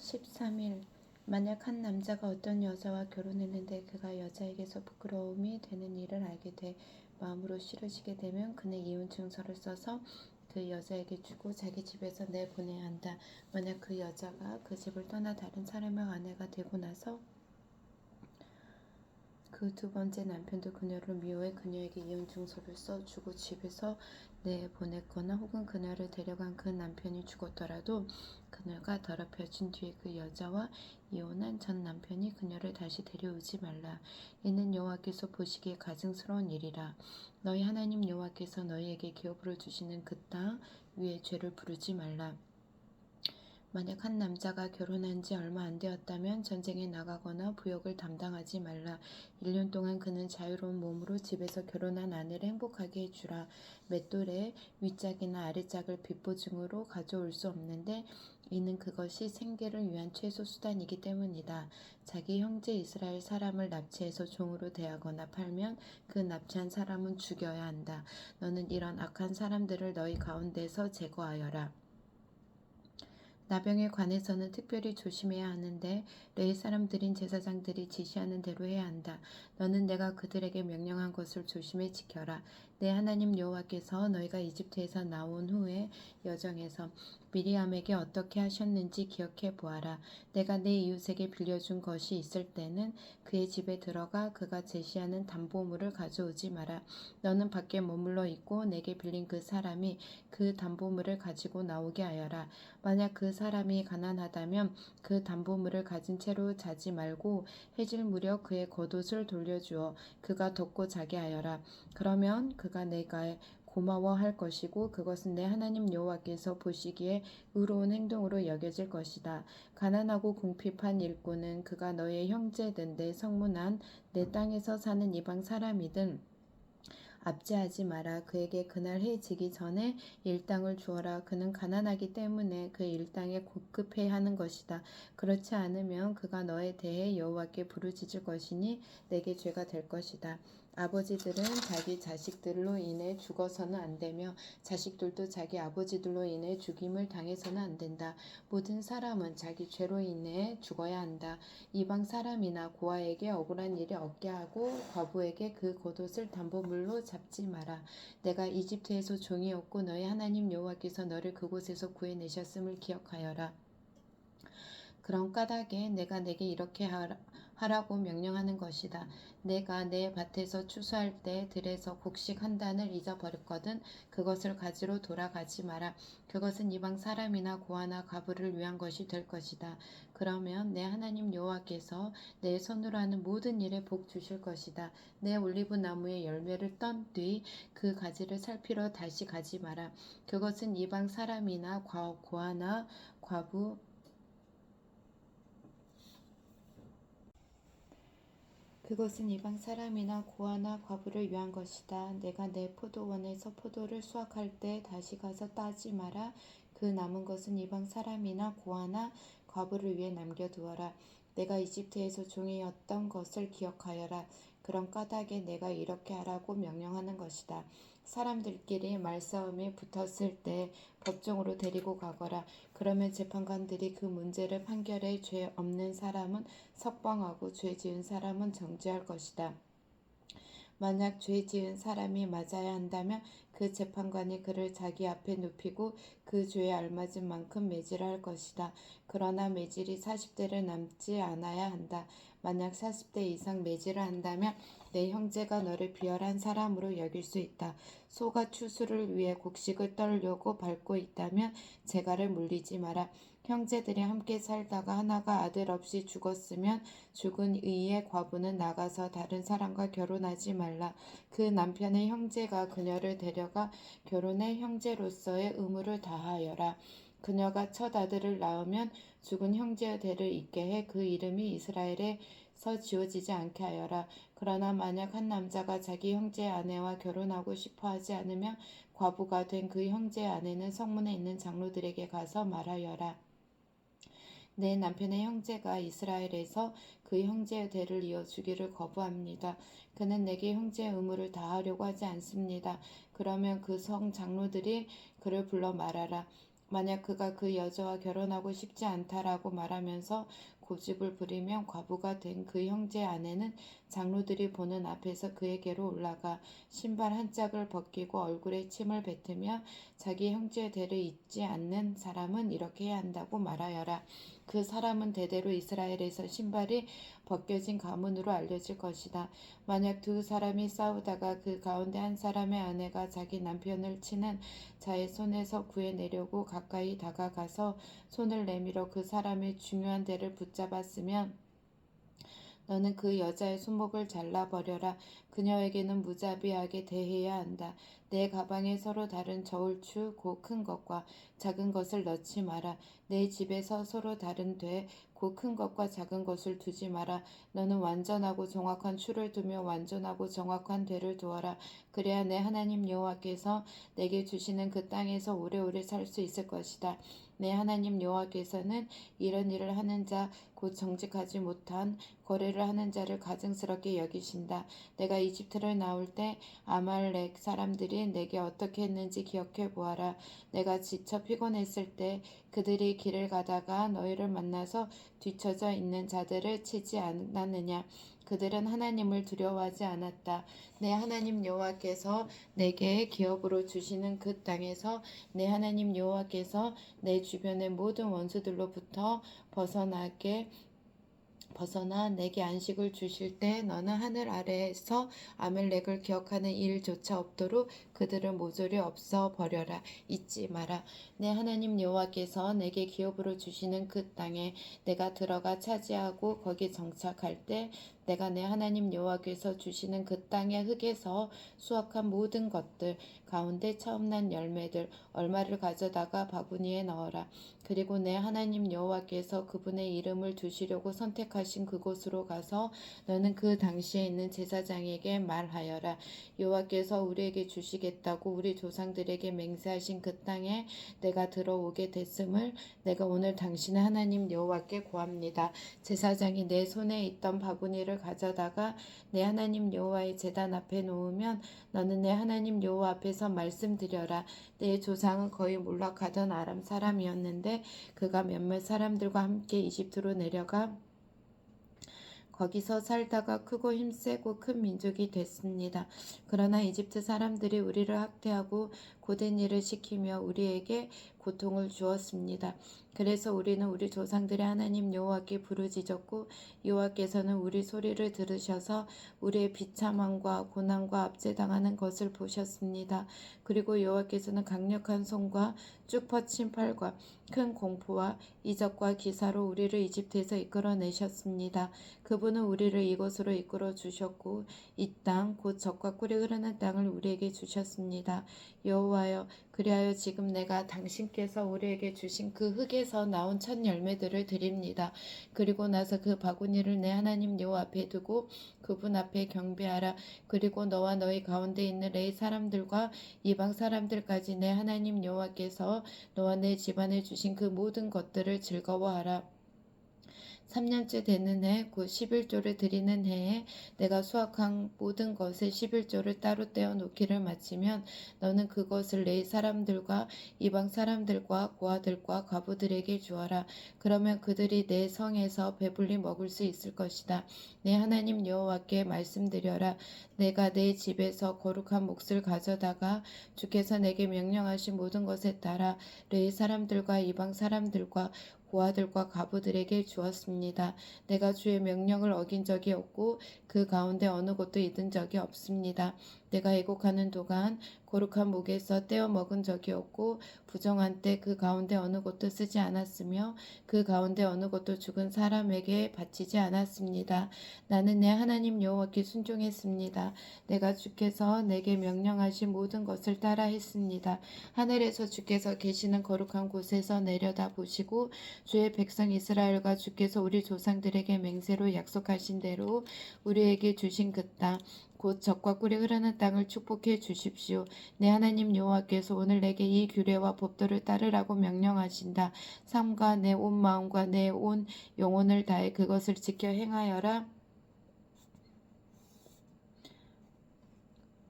13일 만약 한 남자가 어떤 여자와 결혼했는데 그가 여자에게서 부끄러움이 되는 일을 알게 돼 마음으로 싫어지게 되면 그는 이혼 증서를 써서 그 여자에게 주고 자기 집에서 내보내야 한다. 만약 그 여자가 그 집을 떠나 다른 사람의 아내가 되고 나서 그 두 번째 남편도 그녀를 미워해 그녀에게 이혼 증서를 써주고 집에서 내보냈거나 혹은 그녀를 데려간 그 남편이 죽었더라도 그녀가 더럽혀진 뒤에 그 여자와 이혼한 전 남편이 그녀를 다시 데려오지 말라. 이는 여호와께서 보시기에 가증스러운 일이라. 너희 하나님 여호와께서 너희에게 기업으로 주시는 그 땅 위에 죄를 부르지 말라. 만약 한 남자가 결혼한 지 얼마 안 되었다면 전쟁에 나가거나 부역을 담당하지 말라. 1년 동안 그는 자유로운 몸으로 집에서 결혼한 아내를 행복하게 해주라. 맷돌에 윗짝이나 아랫짝을 빚보증으로 가져올 수 없는데 이는 그것이 생계를 위한 최소 수단이기 때문이다. 자기 형제 이스라엘 사람을 납치해서 종으로 대하거나 팔면 그 납치한 사람은 죽여야 한다. 너는 이런 악한 사람들을 너희 가운데서 제거하여라. 나병에 관해서는 특별히 조심해야 하는데 레위 사람들인 제사장들이 지시하는 대로 해야 한다. 너는 내가 그들에게 명령한 것을 조심해 지켜라. 내 하나님 여호와께서 너희가 이집트에서 나온 후에 여정에서 미리암에게 어떻게 하셨는지 기억해 보아라. 내가 내 이웃에게 빌려준 것이 있을 때는 그의 집에 들어가 그가 제시하는 담보물을 가져오지 마라. 너는 밖에 머물러 있고 내게 빌린 그 사람이 그 담보물을 가지고 나오게 하여라. 만약 그 사람이 가난하다면 그 담보물을 가진 채로 자지 말고 해질 무렵 그의 겉옷을 돌려주어 그가 덮고 자게 하여라. 그러면 그가 내가 고마워할 것이고 그것은 내 하나님 여호와께서 보시기에 의로운 행동으로 여겨질 것이다. 가난하고 궁핍한 일꾼은 그가 너의 형제든 내 성문안 내 땅에서 사는 이방 사람이든 압제하지 마라. 그에게 그날 해 지기 전에 일당을 주어라. 그는 가난하기 때문에 그 일당에 급급해 하는 것이다. 그렇지 않으면 그가 너에 대해 여호와께 부르짖을 것이니 내게 죄가 될 것이다. 아버지들은 자기 자식들로 인해 죽어서는 안 되며 자식들도 자기 아버지들로 인해 죽임을 당해서는 안 된다. 모든 사람은 자기 죄로 인해 죽어야 한다. 이방 사람이나 고아에게 억울한 일이 없게 하고 과부에게 그 겉옷을 담보물로 잡지 마라. 내가 이집트에서 종이었고 너희 하나님 여호와께서 너를 그곳에서 구해내셨음을 기억하여라. 그런 까닭에 내가 내게 이렇게 하라고 명령하는 것이다. 내가 내 밭에서 추수할 때 들에서 곡식 한 단을 잊어버렸거든 그것을 가지러 돌아가지 마라. 그것은 이방 사람이나 고아나 과부를 위한 것이 될 것이다. 그러면 내 하나님 여호와께서 내 손으로 하는 모든 일에 복 주실 것이다. 내 올리브 나무의 열매를 떤 뒤 그 가지를 살피러 다시 가지 마라. 그것은 이방 사람이나 고아나 과부 그것은 이방 사람이나 고아나 과부를 위한 것이다. 내가 내 포도원에서 포도를 수확할 때 다시 가서 따지 마라. 그 남은 것은 이방 사람이나 고아나 과부를 위해 남겨두어라. 내가 이집트에서 종이었던 것을 기억하여라. 그런 까닭에 내가 이렇게 하라고 명령하는 것이다. 사람들끼리 말싸움이 붙었을 때 법정으로 데리고 가거라. 그러면 재판관들이 그 문제를 판결해 죄 없는 사람은 석방하고 죄 지은 사람은 정죄할 것이다. 만약 죄 지은 사람이 맞아야 한다면 그 재판관이 그를 자기 앞에 눕히고 그 죄에 알맞은 만큼 매질을 할 것이다. 그러나 매질이 40대를 넘지 않아야 한다. 만약 40대 이상 매질을 한다면 내 형제가 너를 비열한 사람으로 여길 수 있다. 소가 추수를 위해 곡식을 떨려고 밟고 있다면 재갈을 물리지 마라. 형제들이 함께 살다가 하나가 아들 없이 죽었으면 죽은 이의 과부는 나가서 다른 사람과 결혼하지 말라. 그 남편의 형제가 그녀를 데려가 결혼해 형제로서의 의무를 다하여라. 그녀가 첫 아들을 낳으면 죽은 형제의 대를 잇게 해 그 이름이 이스라엘에서 지워지지 않게 하여라. 그러나 만약 한 남자가 자기 형제의 아내와 결혼하고 싶어 하지 않으면 과부가 된 그 형제의 아내는 성문에 있는 장로들에게 가서 말하여라. 내 남편의 형제가 이스라엘에서 그 형제의 대를 이어주기를 거부합니다. 그는 내게 형제의 의무를 다하려고 하지 않습니다. 그러면 그 성 장로들이 그를 불러 말하라. 만약 그가 그 여자와 결혼하고 싶지 않다라고 말하면서 고집을 부리면 과부가 된 그 형제 아내는 장로들이 보는 앞에서 그에게로 올라가 신발 한 짝을 벗기고 얼굴에 침을 뱉으며 자기 형제의 대를 잇지 않는 사람은 이렇게 해야 한다고 말하여라. 그 사람은 대대로 이스라엘에서 신발이 벗겨진 가문으로 알려질 것이다. 만약 두 사람이 싸우다가 그 가운데 한 사람의 아내가 자기 남편을 치는 자의 손에서 구해내려고 가까이 다가가서 손을 내밀어 그 사람의 중요한 데를 붙잡았으면 너는 그 여자의 손목을 잘라버려라. 그녀에게는 무자비하게 대해야 한다. 내 가방에 서로 다른 저울추 곧 큰 것과 작은 것을 넣지 마라. 내 집에서 서로 다른 되 곧 큰 것과 작은 것을 두지 마라. 너는 완전하고 정확한 추를 두며 완전하고 정확한 되를 두어라. 그래야 내 하나님 여호와께서 내게 주시는 그 땅에서 오래오래 살 수 있을 것이다. 내 하나님 여호와께서는 이런 일을 하는 자 곧 정직하지 못한 거래를 하는 자를 가증스럽게 여기신다. 내가 이집트를 나올 때 아말렉 사람들이 내게 어떻게 했는지 기억해 보아라. 내가 지쳐 피곤했을 때 그들이 길을 가다가 너희를 만나서 뒤처져 있는 자들을 치지 않았느냐. 그들은 하나님을 두려워하지 않았다. 내 하나님 여호와께서 내게 기업으로 주시는 그 땅에서 내 하나님 여호와께서 내 주변의 모든 원수들로부터 벗어나 내게 안식을 주실 때 너는 하늘 아래에서 아멜렉을 기억하는 일조차 없도록 그들을 모조리 없어 버려라. 잊지 마라. 내 하나님 여호와께서 내게 기업으로 주시는 그 땅에 내가 들어가 차지하고 거기 정착할 때 내가 내 하나님 여호와께서 주시는 그 땅의 흙에서 수확한 모든 것들 가운데 처음 난 열매들 얼마를 가져다가 바구니에 넣어라. 그리고 내 하나님 여호와께서 그분의 이름을 두시려고 선택하신 그곳으로 가서 너는 그 당시에 있는 제사장에게 말하여라. 여호와께서 우리에게 주시겠다고 우리 조상들에게 맹세하신 그 땅에 내가 들어오게 됐음을 내가 오늘 당신의 하나님 여호와께 고합니다. 제사장이 내 손에 있던 바구니를 가져다가 내 하나님 여호와의 제단 앞에 놓으면 너는 내 하나님 여호와 앞에서 말씀드려라. 내 조상은 거의 몰락하던 아람 사람이었는데 그가 몇몇 사람들과 함께 이집트로 내려가 거기서 살다가 크고 힘세고 큰 민족이 됐습니다. 그러나 이집트 사람들이 우리를 학대하고 고된 일을 시키며 우리에게 고통을 주었습니다. 그래서 우리는 우리 조상들의 하나님 여호와께 부르짖었고 여호와께서는 우리 소리를 들으셔서 우리의 비참함과 고난과 압제당하는 것을 보셨습니다. 그리고 여호와께서는 강력한 손과 쭉 뻗친 팔과 큰 공포와 이적과 기사로 우리를 이집트에서 이끌어내셨습니다. 그분은 우리를 이곳으로 이끌어 주셨고 이 땅 곧 젖과 꿀이 흐르는 땅을 우리에게 주셨습니다. 여호와여, 그리하여 지금 내가 당신께서 우리에게 주신 그 흙에서 나온 첫 열매들을 드립니다. 그리고 나서 그 바구니를 내 하나님 여호와 앞에 두고 그분 앞에 경배하라. 그리고 너와 너희 가운데 있는 레위 사람들과 이방 사람들까지 내 하나님 여호와께서 너와 내 집안에 주신 그 모든 것들을 즐거워하라. 3년째 되는 해, 곧 11조를 드리는 해에 내가 수확한 모든 것의 11조를 따로 떼어 놓기를 마치면 너는 그것을 레위 사람들과 이방 사람들과 고아들과 과부들에게 주어라. 그러면 그들이 내 성에서 배불리 먹을 수 있을 것이다. 내 하나님 여호와께 말씀드려라. 내가 내 집에서 거룩한 몫을 가져다가 주께서 내게 명령하신 모든 것에 따라 레위 사람들과 이방 사람들과 고아들과 과부들에게 주었습니다. 내가 주의 명령을 어긴 적이 없고 그 가운데 어느 곳도 잊은 적이 없습니다. 내가 애곡하는 동안 거룩한 목에서 떼어 먹은 적이 없고 부정한 때 그 가운데 어느 곳도 쓰지 않았으며 그 가운데 어느 곳도 죽은 사람에게 바치지 않았습니다. 나는 내 하나님 여호와께 순종했습니다. 내가 주께서 내게 명령하신 모든 것을 따라 했습니다. 하늘에서 주께서 계시는 거룩한 곳에서 내려다 보시고 주의 백성 이스라엘과 주께서 우리 조상들에게 맹세로 약속하신 대로 우리에게 주신 그 땅 곧 젖과 꿀이 흐르는 땅을 축복해 주십시오. 내 하나님 여호와께서 오늘 내게 이 규례와 법도를 따르라고 명령하신다. 삶과 내 온 마음과 내 온 영혼을 다해 그것을 지켜 행하여라.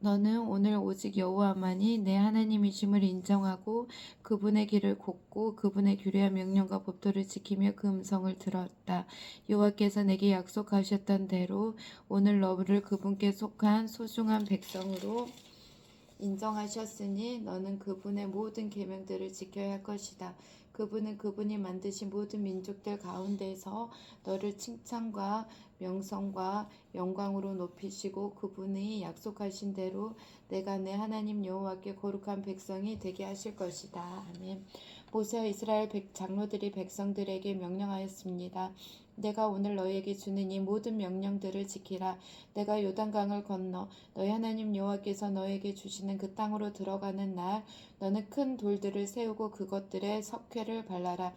너는 오늘 오직 여호와만이 내 하나님이심을 인정하고 그분의 길을 걷고 그분의 규례와 명령과 법도를 지키며 그 음성을 들었다. 여호와께서 내게 약속하셨던 대로 오늘 너를 그분께 속한 소중한 백성으로 인정하셨으니 너는 그분의 모든 계명들을 지켜야 할 것이다. 그분은 그분이 만드신 모든 민족들 가운데서 너를 칭찬과 명성과 영광으로 높이시고 그분이 약속하신 대로 내가 내 하나님 여호와께 거룩한 백성이 되게 하실 것이다. 아멘. 모세와 이스라엘 장로들이 백성들에게 명령하였습니다. 내가 오늘 너희에게 주는 이 모든 명령들을 지키라. 내가 요단강을 건너 너희 하나님 여호와께서 너희에게 주시는 그 땅으로 들어가는 날 너는 큰 돌들을 세우고 그것들에 석회를 발라라.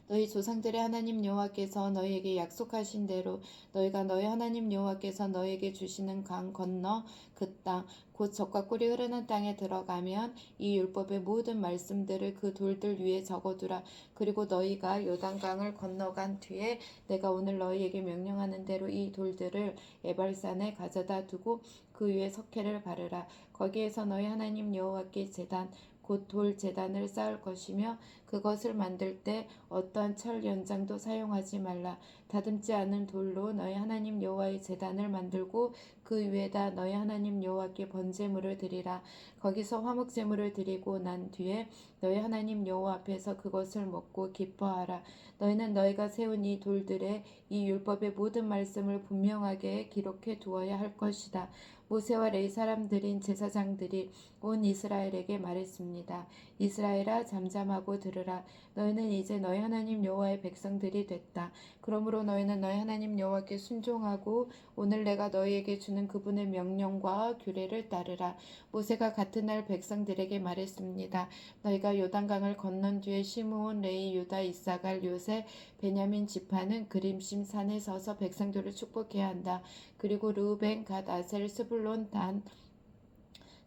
너희 조상들의 하나님 여호와께서 너희에게 약속하신 대로 너희가 너희 하나님 여호와께서 너희에게 주시는 강 건너 그 땅 곧 젖과 꿀이 흐르는 땅에 들어가면 이 율법의 모든 말씀들을 그 돌들 위에 적어두라. 그리고 너희가 요단강을 건너간 뒤에 내가 오늘 너희에게 명령하는 대로 이 돌들을 에발산에 가져다 두고 그 위에 석회를 바르라. 거기에서 너희 하나님 여호와께 제단 곧 돌 제단을 쌓을 것이며 그것을 만들 때 어떠한 철 연장도 사용하지 말라. 다듬지 않은 돌로 너희 하나님 여호와의 제단을 만들고 그 위에다 너희 하나님 여호와께 번제물을 드리라. 거기서 화목 제물을 드리고 난 뒤에 너희 하나님 여호와 앞에서 그것을 먹고 기뻐하라. 너희는 너희가 세운 이 돌들에 이 율법의 모든 말씀을 분명하게 기록해 두어야 할 것이다. 모세와 레위 사람들인 제사장들이 온 이스라엘에게 말했습니다. 이스라엘아 잠잠하고 들으라. 너희는 이제 너희 하나님 여호와의 백성들이 됐다. 그러므로 너희는 너희 하나님 여호와께 순종하고 오늘 내가 너희에게 주는 그분의 명령과 규례를 따르라. 모세가 같은 날 백성들에게 말했습니다. 너희가 요단강을 건넌 뒤에 시므온, 레위, 유다, 이사갈, 요셉, 베냐민 지파는 그림심 산에 서서 백성들을 축복해야 한다. 그리고 르우벤, 갓, 아셀, 스불론, 단,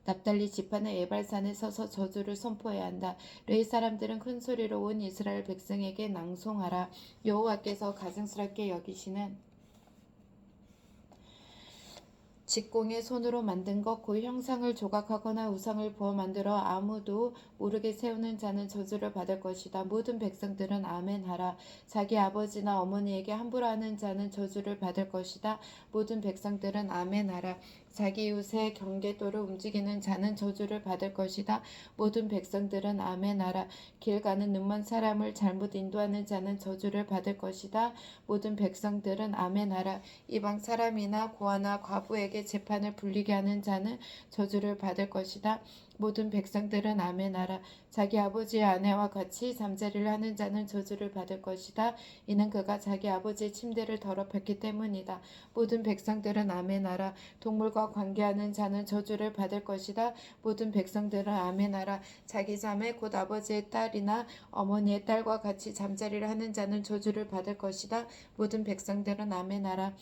납달리 지파는 에발산에 서서 저주를 선포해야 한다. 레위 사람들은 큰 소리로 온 이스라엘 백성에게 낭송하라. 여호와께서 가증스럽게 여기시는 직공의 손으로 만든 것 곧 형상을 조각하거나 우상을 부어 만들어 아무도 모르게 세우는 자는 저주를 받을 것이다. 모든 백성들은 아멘하라. 자기 아버지나 어머니에게 함부로 하는 자는 저주를 받을 것이다. 모든 백성들은 아멘하라. 자기 이웃의 경계도를 움직이는 자는 저주를 받을 것이다. 모든 백성들은 아멘하라. 길 가는 눈먼 사람을 잘못 인도하는 자는 저주를 받을 것이다. 모든 백성들은 아멘하라. 이방 사람이나 고아나 과부에게 재판을 불리게 하는 자는 저주를 받을 것이다. 모든 백성들은 아멘하라. 자기 아버지의 아내와 같이 잠자리를 하는 자는 저주를 받을 것이다. 이는 그가 자기 아버지의 침대를 더럽혔기 때문이다. 모든 백성들은 아멘하라. 동물과 관계하는 자는 저주를 받을 것이다. 모든 백성들은 아멘하라. 자기 자매 곧 아버지의 딸이나 어머니의 딸과 같이 잠자리를 하는 자는 저주를 받을 것이다. 모든 백성들은 아멘하라.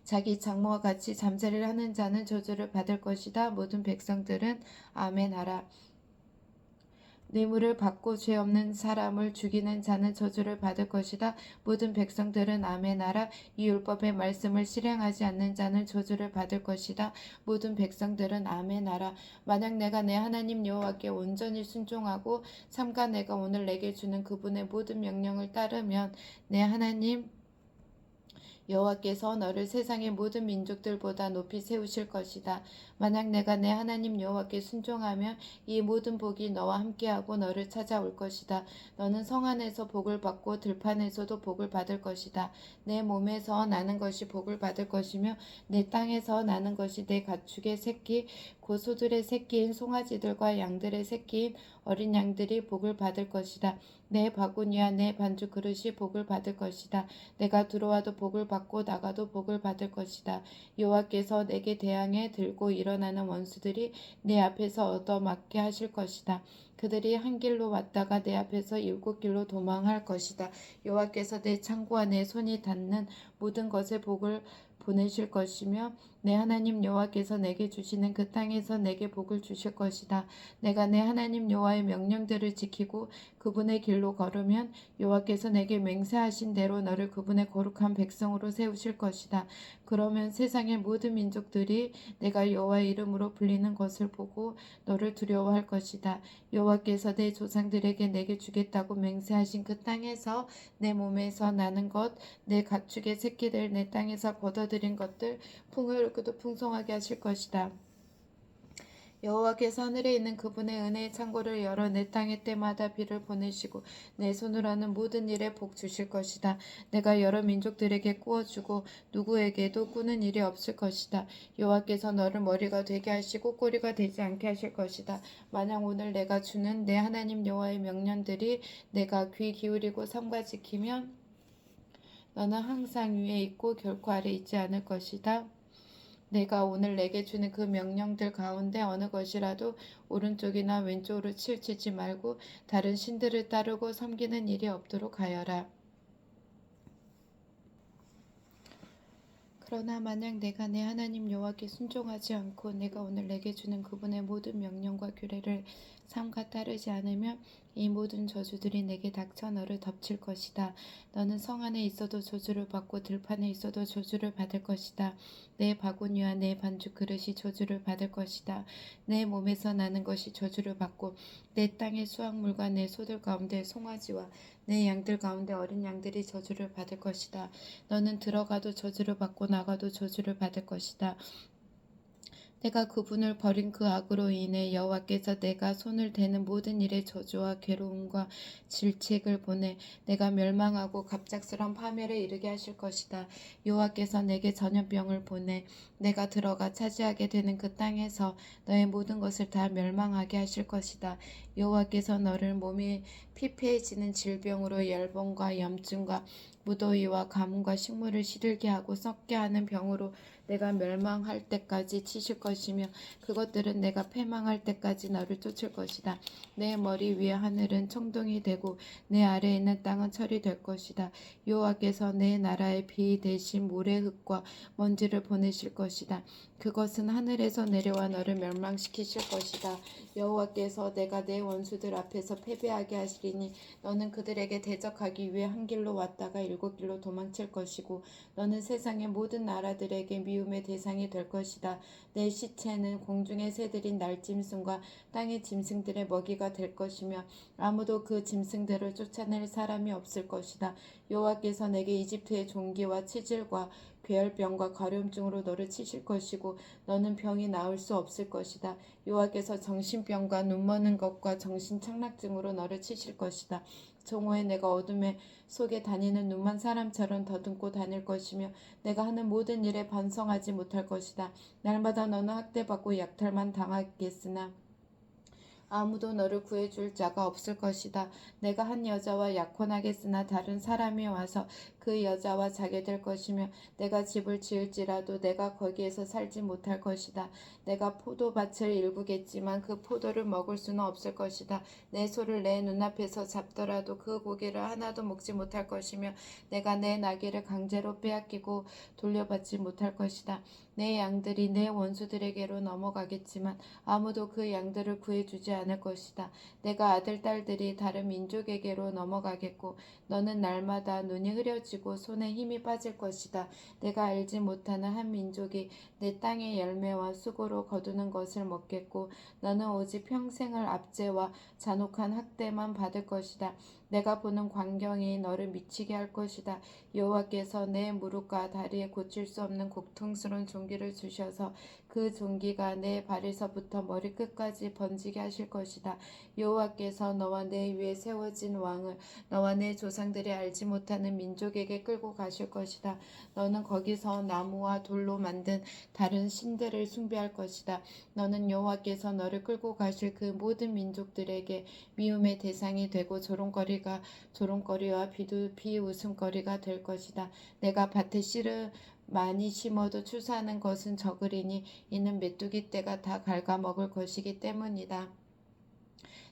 자기 장모와 같이 잠자리를 하는 자는 저주를 받을 것이다. 모든 백성들은 아멘하라. 뇌물을 받고 죄 없는 사람을 죽이는 자는 저주를 받을 것이다. 모든 백성들은 아멘하라. 이 율법의 말씀을 실행하지 않는 자는 저주를 받을 것이다. 모든 백성들은 아멘하라. 만약 내가 내 하나님 여호와께 온전히 순종하고 삼가 내가 오늘 내게 주는 그분의 모든 명령을 따르면 내 하나님 여호와께서 너를 세상의 모든 민족들보다 높이 세우실 것이다. 만약 내가 내 하나님 여호와께 순종하면 이 모든 복이 너와 함께하고 너를 찾아올 것이다. 너는 성 안에서 복을 받고 들판에서도 복을 받을 것이다. 내 몸에서 나는 것이 복을 받을 것이며 내 땅에서 나는 것이 내 가축의 새끼 곧 소들의 새끼인 송아지들과 양들의 새끼인 어린 양들이 복을 받을 것이다. 내 바구니와 내 반죽 그릇이 복을 받을 것이다. 내가 들어와도 복을 받고 나가도 복을 받을 것이다. 여호와께서 내게 대항해 들고 일어나는 원수들이 내 앞에서 얻어맞게 하실 것이다. 그들이 한 길로 왔다가 내 앞에서 7길로 도망할 것이다. 여호와께서 내 창고와 내 손이 닿는 모든 것에 복을 보내실 것이며 내 하나님 여호와께서 내게 주시는 그 땅에서 내게 복을 주실 것이다. 내가 내 하나님 여호와의 명령들을 지키고 그 그분의 길로 걸으면 여호와께서 내게 맹세하신 대로 너를 그분의 거룩한 백성으로 세우실 것이다. 그러면 세상의 모든 민족들이 내가 여호와의 이름으로 불리는 것을 보고 너를 두려워할 것이다. 여호와께서 내 조상들에게 내게 주겠다고 맹세하신 그 땅에서 내 몸에서 나는 것, 내 가축의 새끼들, 내 땅에서 거둬들인 것들 풍요롭고도 풍성하게 하실 것이다. 여호와께서 하늘에 있는 그분의 은혜의 창고를 열어 내 땅에 때마다 비를 보내시고 내 손으로 하는 모든 일에 복 주실 것이다. 내가 여러 민족들에게 꾸어주고 누구에게도 꾸는 일이 없을 것이다. 여호와께서 너를 머리가 되게 하시고 꼬리가 되지 않게 하실 것이다. 만약 오늘 내가 주는 내 하나님 여호와의 명령들이 내가 귀 기울이고 삼가 지키면 너는 항상 위에 있고 결코 아래 있지 않을 것이다. 내가 오늘 내게 주는 그 명령들 가운데 어느 것이라도 오른쪽이나 왼쪽으로 치우치지 말고 다른 신들을 따르고 섬기는 일이 없도록 하여라. 그러나 만약 내가 내 하나님 여호와께 순종하지 않고 내가 오늘 내게 주는 그분의 모든 명령과 규례를 삼가 따르지 않으면 이 모든 저주들이 내게 닥쳐 너를 덮칠 것이다. 너는 성 안에 있어도 저주를 받고 들판에 있어도 저주를 받을 것이다. 내 바구니와 내 반죽 그릇이 저주를 받을 것이다. 내 몸에서 나는 것이 저주를 받고 내 땅의 수확물과 내 소들 가운데 송아지와 내 양들 가운데 어린 양들이 저주를 받을 것이다. 너는 들어가도 저주를 받고 나가도 저주를 받을 것이다. 내가 그분을 버린 그 악으로 인해 여호와께서 내가 손을 대는 모든 일에 저주와 괴로움과 질책을 보내 내가 멸망하고 갑작스런 파멸에 이르게 하실 것이다. 여호와께서 내게 전염병을 보내 내가 들어가 차지하게 되는 그 땅에서 너의 모든 것을 다 멸망하게 하실 것이다. 여호와께서 너를 몸이 피폐해지는 질병으로 열병과 염증과 무더위와 가뭄과 식물을 시들게 하고 썩게 하는 병으로 내가 멸망할 때까지 치실 것이며 그것들은 내가 패망할 때까지 너를 쫓을 것이다. 내 머리 위에 하늘은 청동이 되고 내 아래에 있는 땅은 철이 될 것이다. 여호와께서 내 나라에 비 대신 모래흙과 먼지를 보내실 것이다. 그것은 하늘에서 내려와 너를 멸망시키실 것이다. 여호와께서 내가 내 원수들 앞에서 패배하게 하시리니 너는 그들에게 대적하기 위해 한 길로 왔다가 일곱 길로 도망칠 것이고 너는 세상의 모든 나라들에게 미움의 대상이 될 것이다. 내 시체는 공중의 새들인 날짐승과 땅의 짐승들의 먹이가 될 것이며 아무도 그 짐승들을 쫓아낼 사람이 없을 것이다. 여호와께서 내게 이집트의 종기와 치질과 괴혈병과 가려움증으로 너를 치실 것이고 너는 병이 나을 수 없을 것이다. 여호와께서 정신병과 눈머는 것과 정신착락증으로 너를 치실 것이다. 정오에 내가 어둠의 속에 다니는 눈먼 사람처럼 더듬고 다닐 것이며 내가 하는 모든 일에 반성하지 못할 것이다. 날마다 너는 학대받고 약탈만 당하겠으나 아무도 너를 구해줄 자가 없을 것이다. 내가 한 여자와 약혼하겠으나 다른 사람이 와서 그 여자와 자게 될 것이며 내가 집을 지을지라도 내가 거기에서 살지 못할 것이다. 내가 포도밭을 일구겠지만 그 포도를 먹을 수는 없을 것이다. 내 소를 내 눈앞에서 잡더라도 그 고기를 하나도 먹지 못할 것이며 내가 내 나귀를 강제로 빼앗기고 돌려받지 못할 것이다. 내 양들이 내 원수들에게로 넘어가겠지만 아무도 그 양들을 구해주지 않을 것이다. 내가 아들, 딸들이 다른 민족에게로 넘어가겠고 너는 날마다 눈이 흐려지고 손에 힘이 빠질 것이다. 내가 알지 못하는 한 민족이 내 땅의 열매와 수고로 거두는 것을 먹겠고 너는 오직 평생을 압제와 잔혹한 학대만 받을 것이다. 내가 보는 광경이 너를 미치게 할 것이다. 여호와께서 내 무릎과 다리에 고칠 수 없는 고통스러운 종기를 주셔서 그 종기가 내 발에서부터 머리끝까지 번지게 하실 것이다. 여호와께서 너와 내 위에 세워진 왕을 너와 내 조상들이 알지 못하는 민족에게 끌고 가실 것이다. 너는 거기서 나무와 돌로 만든 다른 신들을 숭배할 것이다. 너는 여호와께서 너를 끌고 가실 그 모든 민족들에게 미움의 대상이 되고 조롱거리와 비웃음거리가 될 것이다. 내가 밭에 씨를 많이 심어도 추수하는 것은 적으리니 이는 메뚜기 떼가 다 갉아먹을 것이기 때문이다.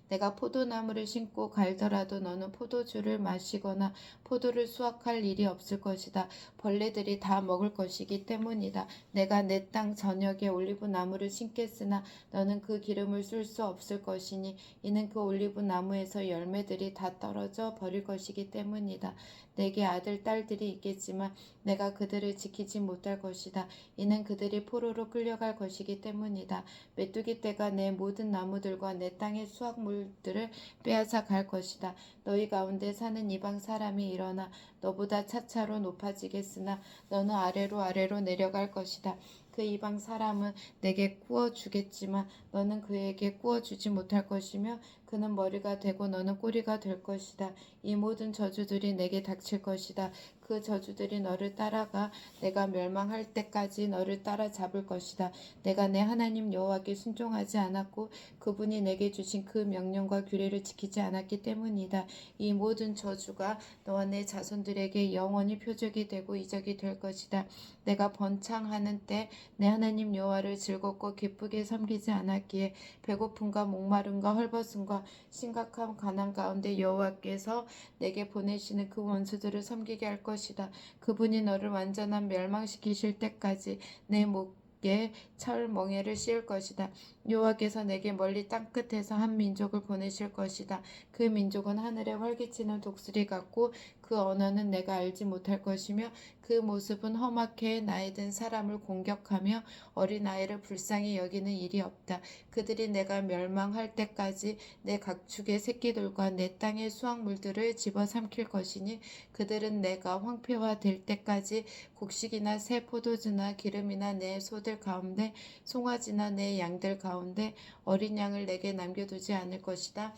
내가 포도나무를 심고 갈더라도 너는 포도주를 마시거나 포도를 수확할 일이 없을 것이다. 벌레들이 다 먹을 것이기 때문이다. 내가 내 땅 전역에 올리브 나무를 심겠으나 너는 그 기름을 쓸 수 없을 것이니 이는 그 올리브 나무에서 열매들이 다 떨어져 버릴 것이기 때문이다. 내게 아들 딸들이 있겠지만 내가 그들을 지키지 못할 것이다. 이는 그들이 포로로 끌려갈 것이기 때문이다. 메뚜기 떼가 내 모든 나무들과 내 땅의 수확물들을 빼앗아 갈 것이다. 너희 가운데 사는 이방 사람이 일어나 너보다 차차로 높아지겠으나 너는 아래로 내려갈 것이다. 그 이방 사람은 내게 구워 주겠지만 너는 그에게 구워 주지 못할 것이며 그는 머리가 되고 너는 꼬리가 될 것이다. 이 모든 저주들이 내게 닥칠 것이다. 그 저주들이 너를 따라가 내가 멸망할 때까지 너를 따라잡을 것이다. 내가 내 하나님 여호와께 순종하지 않았고 그분이 내게 주신 그 명령과 규례를 지키지 않았기 때문이다. 이 모든 저주가 너와 내 자손들에게 영원히 표적이 되고 이적이 될 것이다. 내가 번창하는 때 내 하나님 여호와를 즐겁고 기쁘게 섬기지 않았기에 배고픔과 목마름과 헐벗음과 심각한 가난 가운데 여호와께서 내게 보내시는 그 원수들을 섬기게 할 것이다. 그분이 너를 완전한 멸망시키실 때까지 내 목에 철 멍에를 씌울 것이다. 여호와께서 내게 멀리 땅끝에서 한 민족을 보내실 것이다. 그 민족은 하늘에 활기치는 독수리 같고 그 언어는 내가 알지 못할 것이며 그 모습은 험악해 나이 든 사람을 공격하며 어린아이를 불쌍히 여기는 일이 없다. 그들이 내가 멸망할 때까지 내 각축의 새끼들과 내 땅의 수확물들을 집어삼킬 것이니 그들은 내가 황폐화될 때까지 곡식이나 새 포도주나 기름이나 내 소들 가운데 송아지나 내 양들 가운데 어린 양을 내게 남겨두지 않을 것이다.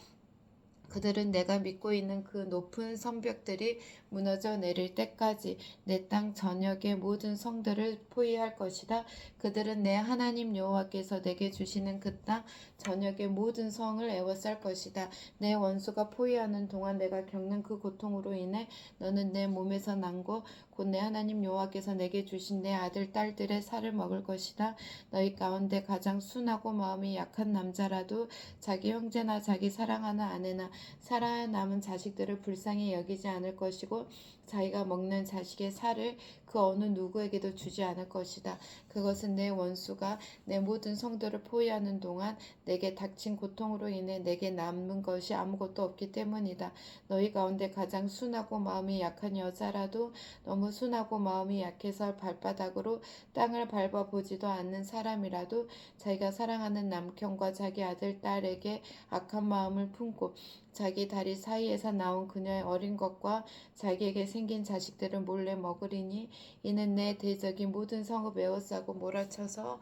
그들은 내가 믿고 있는 그 높은 성벽들이 무너져 내릴 때까지 내 땅 전역의 모든 성들을 포위할 것이다. 그들은 내 하나님 여호와께서 내게 주시는 그 땅 전역의 모든 성을 에워쌀 것이다. 내 원수가 포위하는 동안 내가 겪는 그 고통으로 인해 너는 내 몸에서 난 것 곧 내 하나님 여호와께서 내게 주신 내 아들 딸들의 살을 먹을 것이다. 너희 가운데 가장 순하고 마음이 약한 남자라도 자기 형제나 자기 사랑하는 아내나 살아남은 자식들을 불쌍히 여기지 않을 것이고 자기가 먹는 자식의 살을 그 어느 누구에게도 주지 않을 것이다. 그것은 내 원수가 내 모든 성도를 포위하는 동안 내게 닥친 고통으로 인해 내게 남은 것이 아무것도 없기 때문이다. 너희 가운데 가장 순하고 마음이 약한 여자라도 너무 순하고 마음이 약해서 발바닥으로 땅을 밟아보지도 않는 사람이라도 자기가 사랑하는 남편과 자기 아들, 딸에게 악한 마음을 품고 자기 다리 사이에서 나온 그녀의 어린 것과 자기에게 생긴 자식들을 몰래 먹으리니 이는 내 대적이 모든 성읍 에워싸고 몰아쳐서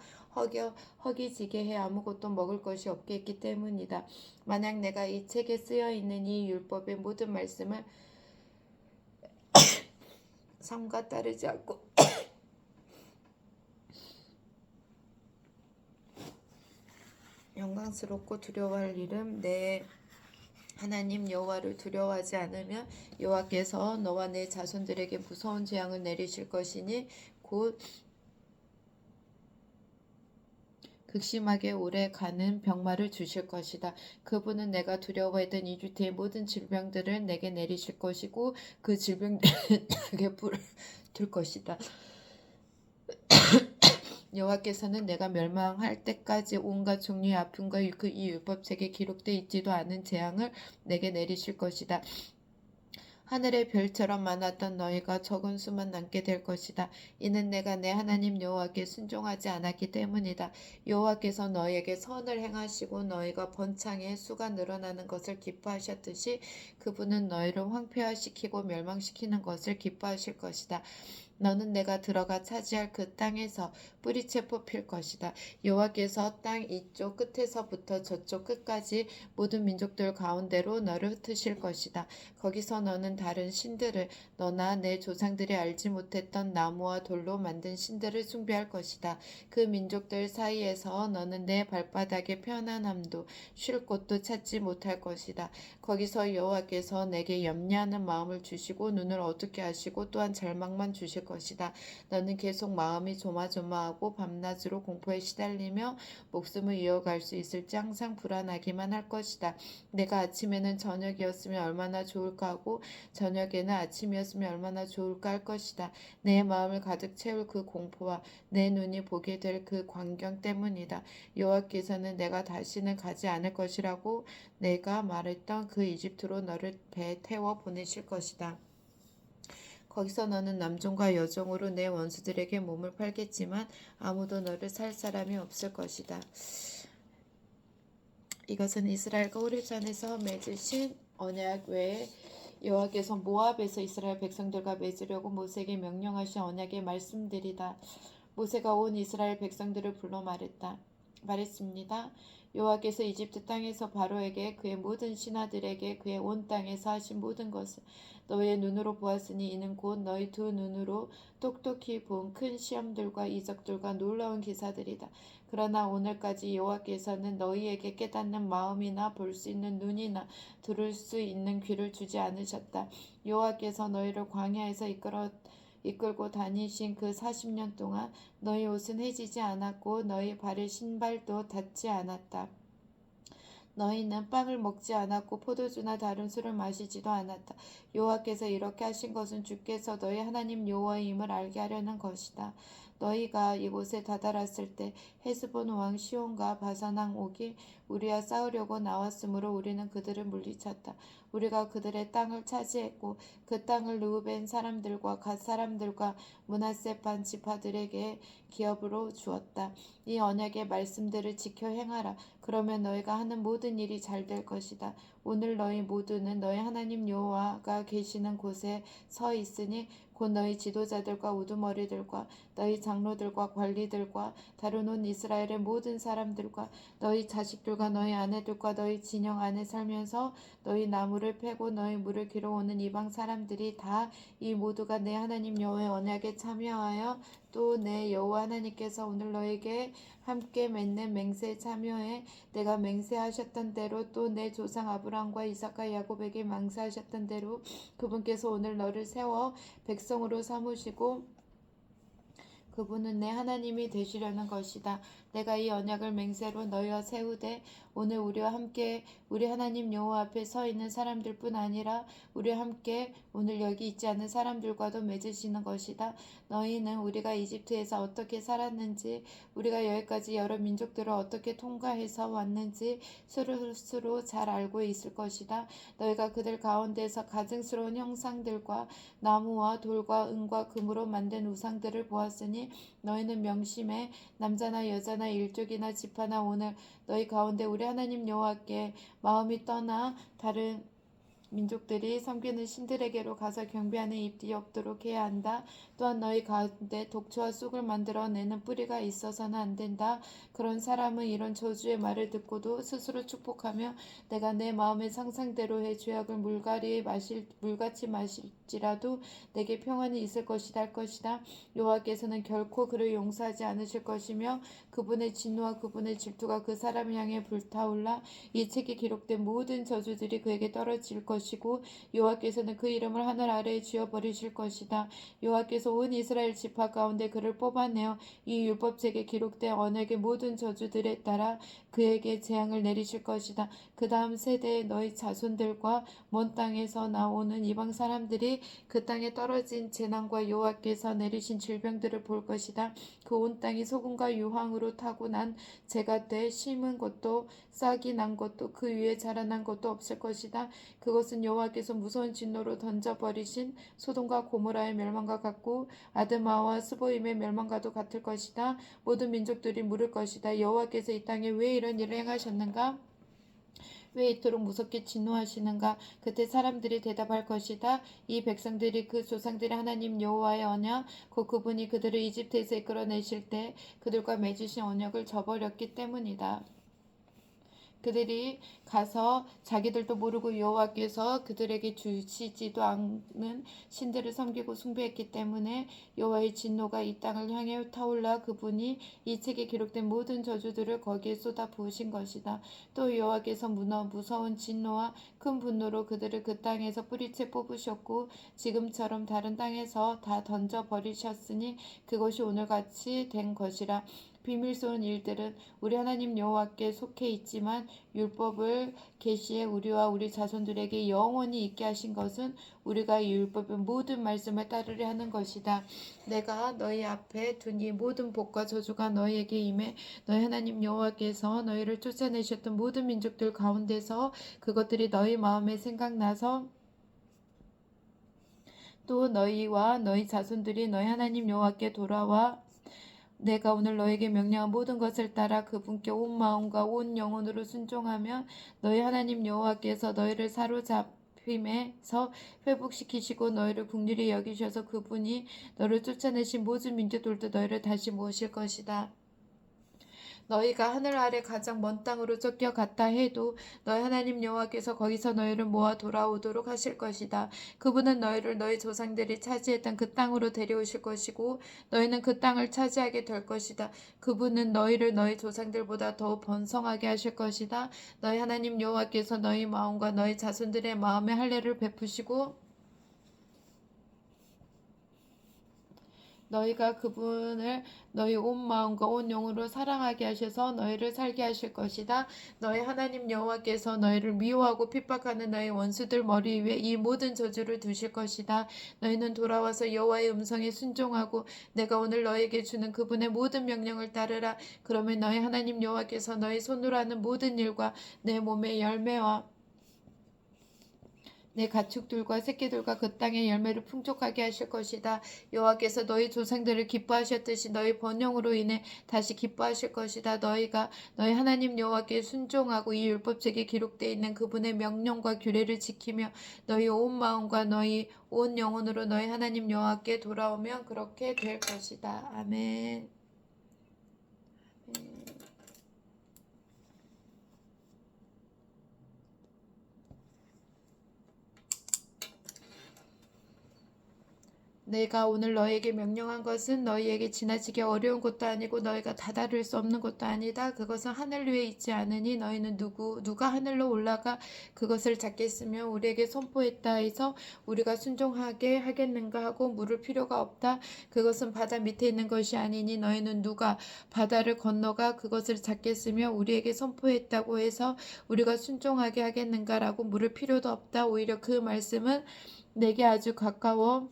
허기지게 해 아무것도 먹을 것이 없게 했기 때문이다. 만약 내가 이 책에 쓰여있는 이 율법의 모든 말씀을 삶과 따르지 않고 영광스럽고 두려워할 일은 내 하나님 여호와를 두려워하지 않으면 여호와께서 너와 내 자손들에게 무서운 재앙을 내리실 것이니 곧 극심하게 오래 가는 병마를 주실 것이다. 그분은 내가 두려워했던 이집트의 모든 질병들을 내게 내리실 것이고 그 질병들을 내게 불을 둘 것이다. 여호와께서는 내가 멸망할 때까지 온갖 종류의 아픔과 이 율법책에 기록되어 있지도 않은 재앙을 내게 내리실 것이다. 하늘의 별처럼 많았던 너희가 적은 수만 남게 될 것이다. 이는 내가 내 하나님 여호와께 순종하지 않았기 때문이다. 여호와께서 너희에게 선을 행하시고 너희가 번창해 수가 늘어나는 것을 기뻐하셨듯이 그분은 너희를 황폐화시키고 멸망시키는 것을 기뻐하실 것이다. 너는 내가 들어가 차지할 그 땅에서 뿌리채 뽑힐 것이다. 여호와께서 땅 이쪽 끝에서부터 저쪽 끝까지 모든 민족들 가운데로 너를 흩으실 것이다. 거기서 너는 다른 신들을 너나 내 조상들이 알지 못했던 나무와 돌로 만든 신들을 숭배할 것이다. 그 민족들 사이에서 너는 내 발바닥의 편안함도 쉴 곳도 찾지 못할 것이다. 거기서 여호와께서 내게 염려하는 마음을 주시고 눈을 어둡게 하시고 또한 절망만 주실 것이다. 너는 계속 마음이 조마조마하고 밤낮으로 공포에 시달리며 목숨을 이어갈 수 있을지 항상 불안하기만 할 것이다. 내가 아침에는 저녁이었으면 얼마나 좋을까 하고 저녁에는 아침이었으면 얼마나 좋을까 할 것이다. 내 마음을 가득 채울 그 공포와 내 눈이 보게 될 그 광경 때문이다. 여호와께서는 내가 다시는 가지 않을 것이라고 내가 말했던 그 이집트로 너를 배에 태워 보내실 것이다. 거기서 너는 남종과 여종으로 내 원수들에게 몸을 팔겠지만 아무도 너를 살 사람이 없을 것이다. 이것은 이스라엘과 호렙산에서 맺으신 언약 외에 여호와께서 모압에서 이스라엘 백성들과 맺으려고 모세에게 명령하신 언약의 말씀들이다. 모세가 온 이스라엘 백성들을 불러 말했습니다. 여호와께서 이집트 땅에서 바로에게 그의 모든 신하들에게 그의 온 땅에서 하신 모든 것을 너희의 눈으로 보았으니 이는 곧 너희 두 눈으로 똑똑히 본 큰 시험들과 이적들과 놀라운 기사들이다. 그러나 오늘까지 여호와께서는 너희에게 깨닫는 마음이나 볼 수 있는 눈이나 들을 수 있는 귀를 주지 않으셨다. 여호와께서 너희를 광야에서 이끌고 다니신 그 40년 동안 너희 옷은 해지지 않았고 너희 발의 신발도 닿지 않았다. 너희는 빵을 먹지 않았고 포도주나 다른 술을 마시지도 않았다. 여호와께서 이렇게 하신 것은 주께서 너희 하나님 여호와임을 알게 하려는 것이다. 너희가 이곳에 다다랐을 때 헤스본 왕 시온과 바산 왕 옥이 우리와 싸우려고 나왔으므로 우리는 그들을 물리쳤다. 우리가 그들의 땅을 차지했고 그 땅을 르우벤 사람들과 갓 사람들과 므낫세 반 지파들에게 기업으로 주었다. 이 언약의 말씀들을 지켜 행하라. 그러면 너희가 하는 모든 일이 잘 될 것이다. 오늘 너희 모두는 너희 하나님 여호와가 계시는 곳에 서 있으니 곧 너희 지도자들과 우두머리들과 너희 장로들과 관리들과 다른 온 이스라엘의 모든 사람들과 너희 자식들과 너희 아내들과 너희 진영 안에 살면서 너희 나무를 패고 너희 물을 길어오는 이방 사람들이 다 이 모두가 내 하나님 여호와의 언약에 참여하여 또 내 여호와 하나님께서 오늘 너에게 함께 맺는 맹세에 참여해 내가 맹세하셨던 대로 또 내 조상 아브라함과 이삭과 야곱에게 맹세하셨던 대로 그분께서 오늘 너를 세워 백성으로 삼으시고 그분은 내 하나님이 되시려는 것이다. 내가 이 언약을 맹세로 너희와 세우되 오늘 우리와 함께 우리 하나님 여호와 앞에 서 있는 사람들뿐 아니라 우리와 함께 오늘 여기 있지 않은 사람들과도 맺으시는 것이다. 너희는 우리가 이집트에서 어떻게 살았는지 우리가 여기까지 여러 민족들을 어떻게 통과해서 왔는지 스스로 잘 알고 있을 것이다. 너희가 그들 가운데서 가증스러운 형상들과 나무와 돌과 은과 금으로 만든 우상들을 보았으니 너희는 명심해 남자나 여자나 일족이나 지파나 오늘 너희 가운데 우리 하나님 여호와께 마음이 떠나 다른 민족들이 섬기는 신들에게로 가서 경배하는 입이 없도록 해야 한다. 또한 너희 가운데 독초와 쑥을 만들어내는 뿌리가 있어서는 안 된다. 그런 사람은 이런 저주의 말을 듣고도 스스로 축복하며 내가 내 마음의 상상대로 해 죄악을 물같이 마실지라도 내게 평안이 있을 것이다 할 것이다. 여호와께서는 결코 그를 용서하지 않으실 것이며 그분의 진노와 그분의 질투가 그 사람을 향해 불타올라 이 책에 기록된 모든 저주들이 그에게 떨어질 것이고 여호와께서는 그 이름을 하늘 아래에 지워버리실 것이다. 여호와께서 온 이스라엘 지파 가운데 그를 뽑아내어 이 율법책에 기록된 언약의 모든 저주들에 따라 그에게 재앙을 내리실 것이다. 그 다음 세대의 너희 자손들과 먼 땅에서 나오는 이방 사람들이 그 땅에 떨어진 재난과 여호와께서 내리신 질병들을 볼 것이다. 그 온 땅이 소금과 유황으로 타고난 재가 돼 심은 것도 싹이 난 것도 그 위에 자라난 것도 없을 것이다. 그것은 여호와께서 무서운 진노로 던져버리신 소돔과 고모라의 멸망과 같고 아드마와 스보임의 멸망과도 같을 것이다. 모든 민족들이 물을 것이다. 여호와께서 이 땅에 왜 이런 일을 행하셨는가? 왜 이토록 무섭게 진노하시는가? 그때 사람들이 대답할 것이다. 이 백성들이 그 조상들의 하나님 여호와의 언약, 곧 그분이 그들을 이집트에서 이끌어내실 때 그들과 맺으신 언약을 저버렸기 때문이다. 그들이 가서 자기들도 모르고 여호와께서 그들에게 주시지도 않는 신들을 섬기고 숭배했기 때문에 여호와의 진노가 이 땅을 향해 타올라 그분이 이 책에 기록된 모든 저주들을 거기에 쏟아 부으신 것이다. 또 여호와께서 무서운 진노와 큰 분노로 그들을 그 땅에서 뿌리채 뽑으셨고 지금처럼 다른 땅에서 다 던져 버리셨으니 그것이 오늘같이 된 것이라. 비밀스러운 일들은 우리 하나님 여호와께 속해 있지만 율법을 계시해 우리와 우리 자손들에게 영원히 있게 하신 것은 우리가 이 율법의 모든 말씀을 따르려 하는 것이다. 내가 너희 앞에 둔 이 모든 복과 저주가 너희에게 임해 너희 하나님 여호와께서 너희를 쫓아내셨던 모든 민족들 가운데서 그것들이 너희 마음에 생각나서 또 너희와 너희 자손들이 너희 하나님 여호와께 돌아와 내가 오늘 너에게 명령한 모든 것을 따라 그분께 온 마음과 온 영혼으로 순종하면 너희 하나님 여호와께서 너희를 사로잡힘에서 회복시키시고 너희를 긍휼히 여기셔서 그분이 너를 쫓아내신 모든 민족들도 너희를 다시 모으실 것이다. 너희가 하늘 아래 가장 먼 땅으로 쫓겨갔다 해도 너희 하나님 여호와께서 거기서 너희를 모아 돌아오도록 하실 것이다. 그분은 너희를 너희 조상들이 차지했던 그 땅으로 데려오실 것이고 너희는 그 땅을 차지하게 될 것이다. 그분은 너희를 너희 조상들보다 더 번성하게 하실 것이다. 너희 하나님 여호와께서 너희 마음과 너희 자손들의 마음에 할례를 베푸시고 너희가 그분을 너희 온 마음과 온 영으로 사랑하게 하셔서 너희를 살게 하실 것이다. 너희 하나님 여호와께서 너희를 미워하고 핍박하는 너희 원수들 머리 위에 이 모든 저주를 두실 것이다. 너희는 돌아와서 여호와의 음성에 순종하고 내가 오늘 너희에게 주는 그분의 모든 명령을 따르라. 그러면 너희 하나님 여호와께서 너희 손으로 하는 모든 일과 내 몸의 열매와 내 가축들과 새끼들과 그 땅의 열매를 풍족하게 하실 것이다. 여호와께서 너희 조상들을 기뻐하셨듯이 너희 번영으로 인해 다시 기뻐하실 것이다. 너희가 너희 하나님 여호와께 순종하고 이 율법책에 기록되어 있는 그분의 명령과 규례를 지키며 너희 온 마음과 너희 온 영혼으로 너희 하나님 여호와께 돌아오면 그렇게 될 것이다. 아멘. 아멘. 내가 오늘 너희에게 명령한 것은 너희에게 지나치게 어려운 것도 아니고 너희가 다다를 수 없는 것도 아니다. 그것은 하늘 위에 있지 않으니 너희는 누가 하늘로 올라가 그것을 잡겠으며 우리에게 선포했다 해서 우리가 순종하게 하겠는가 하고 물을 필요가 없다. 그것은 바다 밑에 있는 것이 아니니 너희는 누가 바다를 건너가 그것을 잡겠으며 우리에게 선포했다고 해서 우리가 순종하게 하겠는가라고 물을 필요도 없다. 오히려 그 말씀은 내게 아주 가까워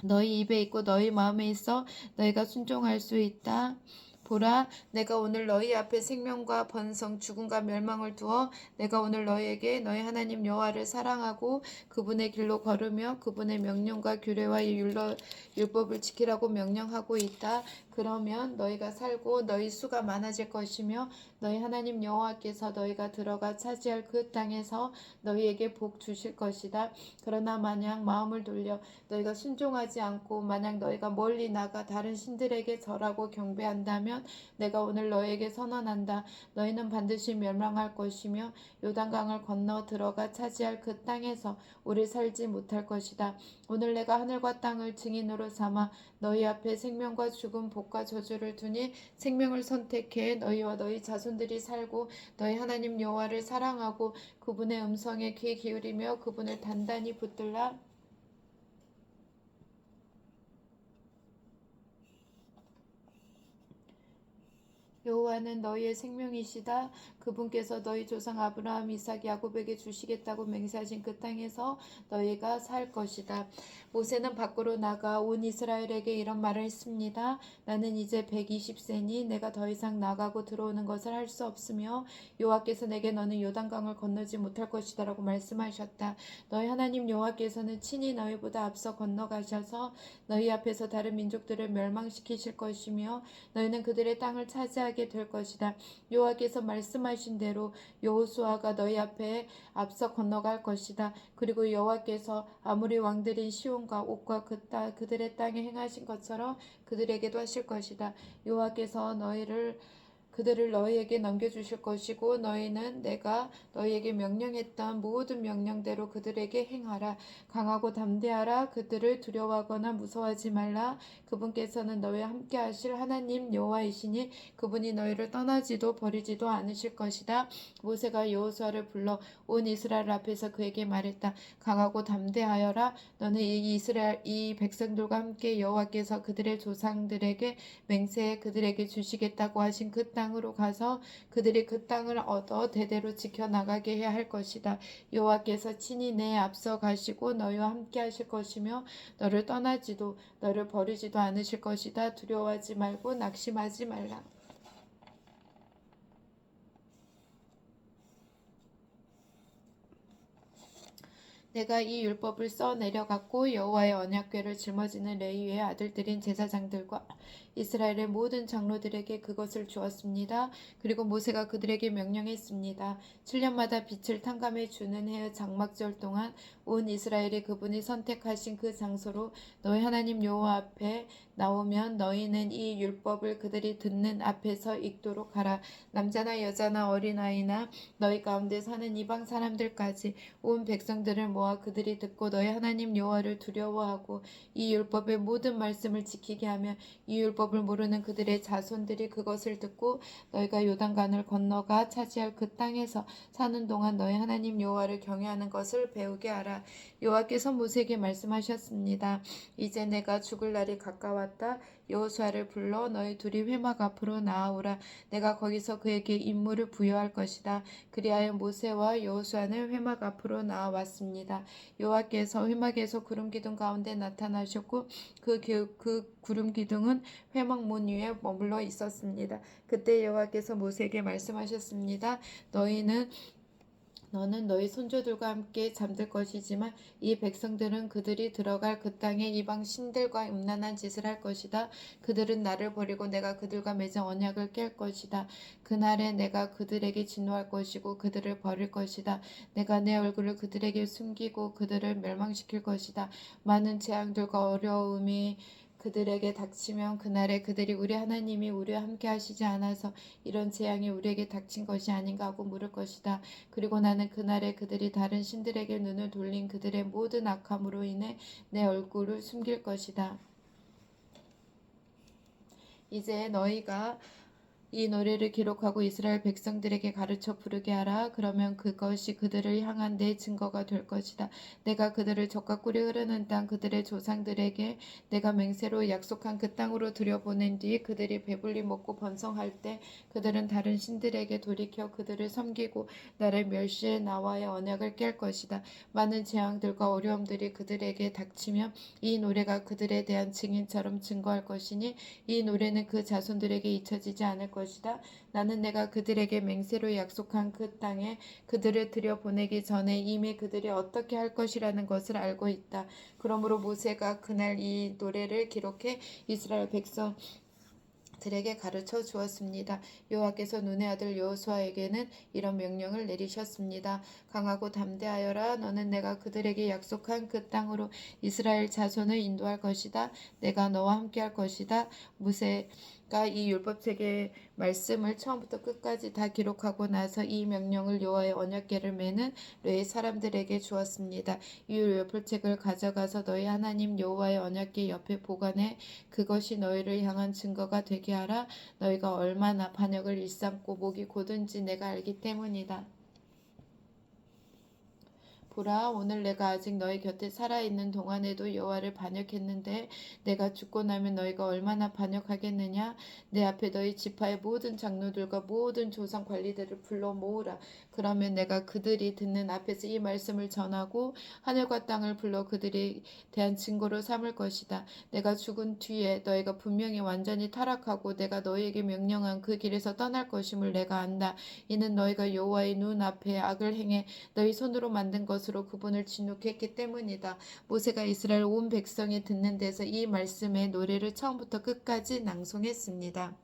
너희 입에 있고 너희 마음에 있어 너희가 순종할 수 있다. 보라, 내가 오늘 너희 앞에 생명과 번성, 죽음과 멸망을 두어 내가 오늘 너희에게 너희 하나님 여호와를 사랑하고 그분의 길로 걸으며 그분의 명령과 규례와 율법을 지키라고 명령하고 있다. 그러면 너희가 살고 너희 수가 많아질 것이며 너희 하나님 여호와께서 너희가 들어가 차지할 그 땅에서 너희에게 복 주실 것이다. 그러나 만약 마음을 돌려 너희가 순종하지 않고 만약 너희가 멀리 나가 다른 신들에게 절하고 경배한다면 내가 오늘 너희에게 선언한다. 너희는 반드시 멸망할 것이며 요단강을 건너 들어가 차지할 그 땅에서 오래 살지 못할 것이다. 오늘 내가 하늘과 땅을 증인으로 삼아 너희 앞에 생명과 죽음, 복과 저주를 두니 생명을 선택해 너희와 너희 자손들이 살고 너희 하나님 여호와를 사랑하고 그분의 음성에 귀 기울이며 그분을 단단히 붙들라. 여호와는 너희의 생명이시다. 그분께서 너희 조상 아브라함, 이삭, 야곱에게 주시겠다고 맹세하신 그 땅에서 너희가 살 것이다. 모세는 밖으로 나가 온 이스라엘에게 이런 말을 했습니다. 나는 이제 120세니 내가 더 이상 나가고 들어오는 것을 할 수 없으며 여호와께서 내게 너는 요단강을 건너지 못할 것이다 라고 말씀하셨다. 너희 하나님 여호와께서는 친히 너희보다 앞서 건너가셔서 너희 앞에서 다른 민족들을 멸망시키실 것이며 너희는 그들의 땅을 차지하게 될 것이다. 여호와께서 말씀하신 대로 여호수아가 너희 앞에 앞서 건너갈 것이다. 그리고 여호와께서 아모리 왕들인 시온과 옥과 그들의 땅에 행하신 것처럼 그들에게도 하실 것이다. 여호와께서 너희를 그들을 너희에게 넘겨주실 것이고 너희는 내가 너희에게 명령했던 모든 명령대로 그들에게 행하라. 강하고 담대하라. 그들을 두려워하거나 무서워하지 말라. 그분께서는 너희와 함께 하실 하나님 여호와이시니 그분이 너희를 떠나지도 버리지도 않으실 것이다. 모세가 여호수아를 불러 온 이스라엘 앞에서 그에게 말했다. 강하고 담대하여라. 너는 이 백성들과 함께 여호와께서 그들의 조상들에게 맹세해 그들에게 주시겠다고 하신 그 땅으로 가서 그들이 그 땅을 얻어 대대로 지켜나가게 해야 할 것이다. 여호와께서 친히 내 앞서 가시고 너희와 함께 하실 것이며 너를 떠나지도 너를 버리지도 않으실 것이다. 두려워하지 말고 낙심하지 말라. 내가 이 율법을 써 내려갔고 여호와의 언약궤를 짊어지는 레위의 아들들인 제사장들과 이스라엘의 모든 장로들에게 그것을 주었습니다. 그리고 모세가 그들에게 명령했습니다. 7년마다 빛을 탕감해 주는 해의 장막절 동안 온 이스라엘이 그분이 선택하신 그 장소로 너희 하나님 여호와 앞에 나오면 너희는 이 율법을 그들이 듣는 앞에서 읽도록 하라. 남자나 여자나 어린아이나 너희 가운데 사는 이방 사람들까지 온 백성들을 모아 그들이 듣고 너희 하나님 여호와를 두려워하고 이 율법의 모든 말씀을 지키게 하며 이 율법을 모르는 그들의 자손들이 그것을 듣고 너희가 요단강을 건너가 차지할 그 땅에서 사는 동안 너희 하나님 여호와를 경외하는 것을 배우게 하라. 여호와께서 모세에게 말씀하셨습니다. 이제 내가 죽을 날이 가까웠다. 여호수아를 불러 너희 둘이 회막 앞으로 나아오라. 내가 거기서 그에게 임무를 부여할 것이다. 그리하여 모세와 여호수아는 회막 앞으로 나아왔습니다. 여호와께서 회막에서 구름 기둥 가운데 나타나셨고 그 구름 기둥은 회막 문 위에 머물러 있었습니다. 그때 여호와께서 모세에게 말씀하셨습니다. 너는 너희 손주들과 함께 잠들 것이지만 이 백성들은 그들이 들어갈 그 땅에 이방 신들과 음란한 짓을 할 것이다. 그들은 나를 버리고 내가 그들과 맺은 언약을 깰 것이다. 그날에 내가 그들에게 진노할 것이고 그들을 버릴 것이다. 내가 내 얼굴을 그들에게 숨기고 그들을 멸망시킬 것이다. 많은 재앙들과 어려움이 그들에게 닥치면 그날에 그들이 우리 하나님이 우리와 함께 하시지 않아서 이런 재앙이 우리에게 닥친 것이 아닌가 하고 물을 것이다. 그리고 나는 그날에 그들이 다른 신들에게 눈을 돌린 그들의 모든 악함으로 인해 내 얼굴을 숨길 것이다. 이제 너희가 이 노래를 기록하고 이스라엘 백성들에게 가르쳐 부르게 하라. 그러면 그것이 그들을 향한 내 증거가 될 것이다. 내가 그들을 적과 꿀이 흐르는 땅 그들의 조상들에게 내가 맹세로 약속한 그 땅으로 들여보낸 뒤 그들이 배불리 먹고 번성할 때 그들은 다른 신들에게 돌이켜 그들을 섬기고 나를 멸시해 나와의 언약을 깰 것이다. 많은 재앙들과 어려움들이 그들에게 닥치면 이 노래가 그들에 대한 증인처럼 증거할 것이니 이 노래는 그 자손들에게 잊혀지지 않을 것이다. 나는 내가 그들에게 맹세로 약속한 그 땅에 그들을 들여보내기 전에 이미 그들이 어떻게 할 것이라는 것을 알고 있다. 그러므로 모세가 그날 이 노래를 기록해 이스라엘 백성 들에게 가르쳐 주었습니다. 여호와께서 눈의 아들 여호수아에게는 이런 명령을 내리셨습니다. 강하고 담대하여라. 너는 내가 그들에게 약속한 그 땅으로 이스라엘 자손을 인도할 것이다. 내가 너와 함께할 것이다. 모세가 이 율법책의 말씀을 처음부터 끝까지 다 기록하고 나서 이 명령을 여호와의 언약궤를 매는 레위 사람들에게 주었습니다. 이 율법책을 가져가서 너희 하나님 여호와의 언약궤 옆에 보관해 그것이 너희를 향한 증거가 되게 하라. 너희가 얼마나 반역을 일삼고 목이 곧은지 내가 알기 때문이다. 보라, 오늘 내가 아직 너희 곁에 살아있는 동안에도 여호와를 반역했는데 내가 죽고 나면 너희가 얼마나 반역하겠느냐. 내 앞에 너희 지파의 모든 장로들과 모든 조상 관리들을 불러 모으라. 그러면 내가 그들이 듣는 앞에서 이 말씀을 전하고 하늘과 땅을 불러 그들에 대한 증거로 삼을 것이다. 내가 죽은 뒤에 너희가 분명히 완전히 타락하고 내가 너희에게 명령한 그 길에서 떠날 것임을 내가 안다. 이는 너희가 여호와의 눈 앞에 악을 행해 너희 손으로 만든 것으로 그분을 진노했기 때문이다. 모세가 이스라엘 온 백성이 듣는 데서 이 말씀의 노래를 처음부터 끝까지 낭송했습니다.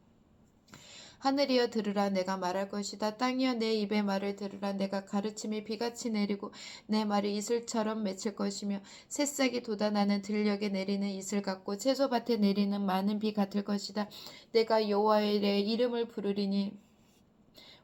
하늘이여 들으라. 내가 말할 것이다. 땅이여 내 입의 말을 들으라. 내가 가르침이 비같이 내리고 내 말이 이슬처럼 맺힐 것이며 새싹이 돋아나는 들녘에 내리는 이슬 같고 채소밭에 내리는 많은 비 같을 것이다. 내가 여호와의 이름을 부르리니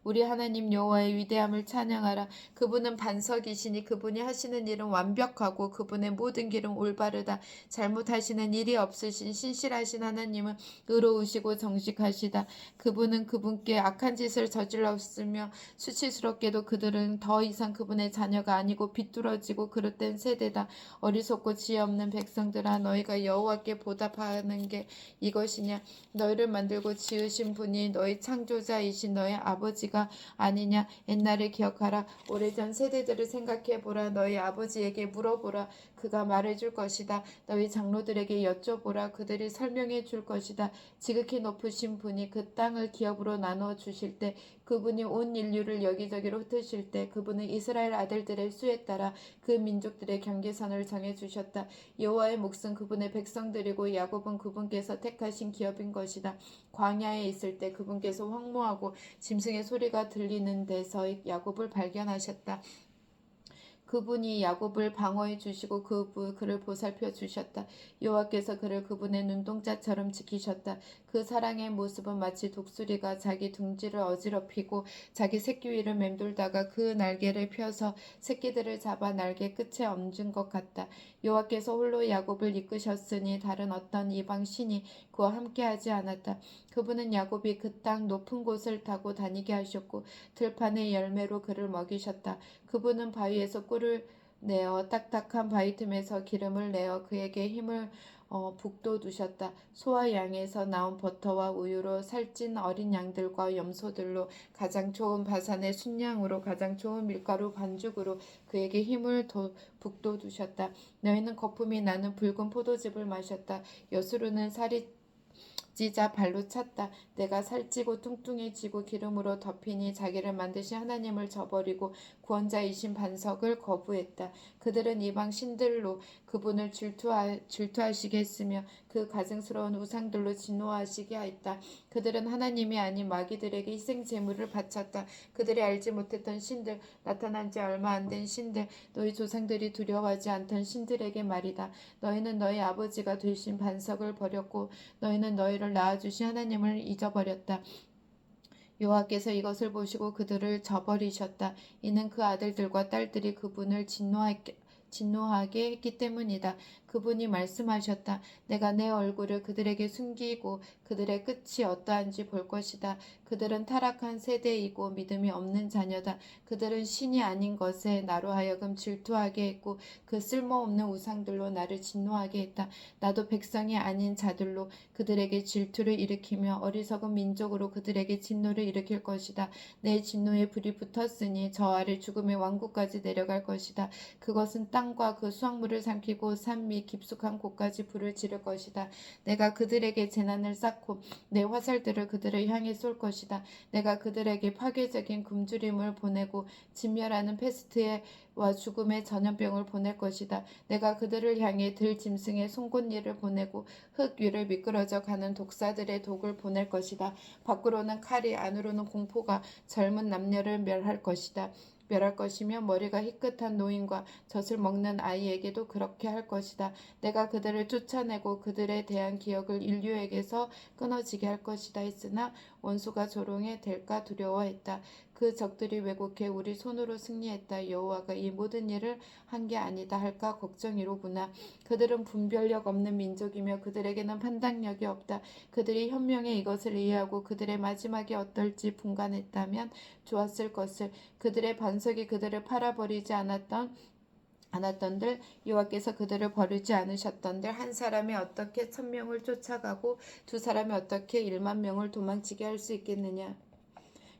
우리 하나님 여호와의 위대함을 찬양하라. 그분은 반석이시니 그분이 하시는 일은 완벽하고 그분의 모든 길은 올바르다. 잘못하시는 일이 없으신 신실하신 하나님은 의로우시고 정직하시다. 그분은 그분께 악한 짓을 저질렀으며 수치스럽게도 그들은 더 이상 그분의 자녀가 아니고 비뚤어지고 그릇된 세대다. 어리석고 지혜 없는 백성들아, 너희가 여호와께 보답하는 게 이것이냐? 너희를 만들고 지으신 분이 너희 창조자이신 너희 아버지가 아니냐? 옛날을 기억하라. 오래전 세대들을 생각해보라. 너희 아버지에게 물어보라. 그가 말해줄 것이다. 너희 장로들에게 여쭤보라. 그들이 설명해 줄 것이다. 지극히 높으신 분이 그 땅을 기업으로 나누어 주실 때, 그분이 온 인류를 여기저기로 흩으실 때, 그분은 이스라엘 아들들의 수에 따라 그 민족들의 경계선을 정해 주셨다. 여호와의 몫은 그분의 백성들이고 야곱은 그분께서 택하신 기업인 것이다. 광야에 있을 때 그분께서 황무하고 짐승의 소리가 들리는 데서 야곱을 발견하셨다. 그분이 야곱을 방어해 주시고 그를 보살펴 주셨다. 여호와께서 그를 그분의 눈동자처럼 지키셨다. 그 사랑의 모습은 마치 독수리가 자기 둥지를 어지럽히고 자기 새끼 위를 맴돌다가 그 날개를 펴서 새끼들을 잡아 날개 끝에 얹은 것 같다. 여호와께서 홀로 야곱을 이끄셨으니 다른 어떤 이방 신이 그와 함께하지 않았다. 그분은 야곱이 그 땅 높은 곳을 타고 다니게 하셨고 들판의 열매로 그를 먹이셨다. 그분은 바위에서 꿀을 내어 딱딱한 바위 틈에서 기름을 내어 그에게 힘을 북돋우셨다. 소와 양에서 나온 버터와 우유로 살찐 어린 양들과 염소들로 가장 좋은 바산의 순양으로 가장 좋은 밀가루 반죽으로 그에게 힘을 북돋우셨다. 너희는 거품이 나는 붉은 포도즙을 마셨다. 여수르는 살이 찢어 발로 찼다. 내가 살찌고 뚱뚱해지고 기름으로 덮이니 자기를 만드신 하나님을 저버리고 구원자이신 반석을 거부했다. 그들은 이방 신들로 그분을 질투하시게 했으며 그 가증스러운 우상들로 진노하시게 하였다. 그들은 하나님이 아닌 마귀들에게 희생 제물을 바쳤다. 그들이 알지 못했던 신들, 나타난 지 얼마 안 된 신들, 너희 조상들이 두려워하지 않던 신들에게 말이다. 너희는 너희 아버지가 되신 반석을 버렸고 너희는 너희를 낳아주신 하나님을 잊어버렸다. 여호와께서 이것을 보시고 그들을 저버리셨다. 이는 그 아들들과 딸들이 그분을 진노하게 했기 때문이다. 그분이 말씀하셨다. 내가 내 얼굴을 그들에게 숨기고 그들의 끝이 어떠한지 볼 것이다. 그들은 타락한 세대이고 믿음이 없는 자녀다. 그들은 신이 아닌 것에 나로 하여금 질투하게 했고 그 쓸모없는 우상들로 나를 진노하게 했다. 나도 백성이 아닌 자들로 그들에게 질투를 일으키며 어리석은 민족으로 그들에게 진노를 일으킬 것이다. 내 진노에 불이 붙었으니 저 아래 죽음의 왕국까지 내려갈 것이다. 그것은 땅과 그 수확물을 삼키고 산 및 깊숙한 곳까지 불을 지를 것이다. 내가 그들에게 재난을 쌓고 내 화살들을 그들을 향해 쏠 것이다. 내가 그들에게 파괴적인 굶주림을 보내고 진멸하는 페스트와 죽음의 전염병을 보낼 것이다. 내가 그들을 향해 들짐승의 송곳니를 보내고 흙 위를 미끄러져 가는 독사들의 독을 보낼 것이다. 밖으로는 칼이 안으로는 공포가 젊은 남녀를 멸할 것이며 머리가 희끗한 노인과 젖을 먹는 아이에게도 그렇게 할 것이다. 내가 그들을 쫓아내고 그들에 대한 기억을 인류에게서 끊어지게 할 것이다 했으나 원수가 조롱해 될까 두려워했다. 그 적들이 왜곡해 우리 손으로 승리했다. 여호와가 이 모든 일을 한 게 아니다 할까 걱정이로구나. 그들은 분별력 없는 민족이며 그들에게는 판단력이 없다. 그들이 현명해 이것을 이해하고 그들의 마지막이 어떨지 분간했다면 좋았을 것을. 그들의 반석이 그들을 팔아버리지 않았던들 여호와께서 그들을 버리지 않으셨던들 한 사람이 어떻게 1000명을 쫓아가고 두 사람이 어떻게 100,000명을 도망치게 할 수 있겠느냐.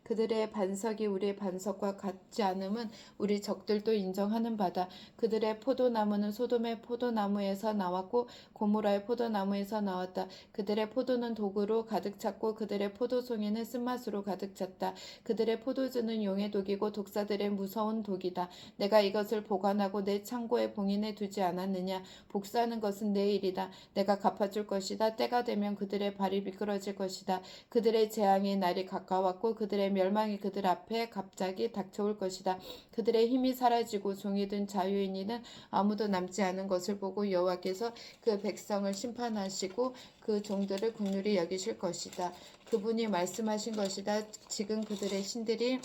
그들의 반석이 우리의 반석과 같지 않음은 우리 적들도 인정하는 바다. 그들의 포도나무는 소돔의 포도나무에서 나왔고 고모라의 포도나무에서 나왔다. 그들의 포도는 독으로 가득 찼고 그들의 포도송이는 쓴맛으로 가득 찼다. 그들의 포도주는 용의 독이고 독사들의 무서운 독이다. 내가 이것을 보관하고 내 창고에 봉인해 두지 않았느냐. 복수하는 것은 내일이다. 내가 갚아줄 것이다. 때가 되면 그들의 발이 미끄러질 것이다. 그들의 재앙의 날이 가까웠고 그들의 멸망이 그들 앞에 갑자기 닥쳐올 것이다. 그들의 힘이 사라지고 종이든 자유인이든 아무도 남지 않은 것을 보고 여호와께서 그 백성을 심판하시고 그 종들을 긍휼히 여기실 것이다. 그분이 말씀하신 것이다. 지금 그들의 신들이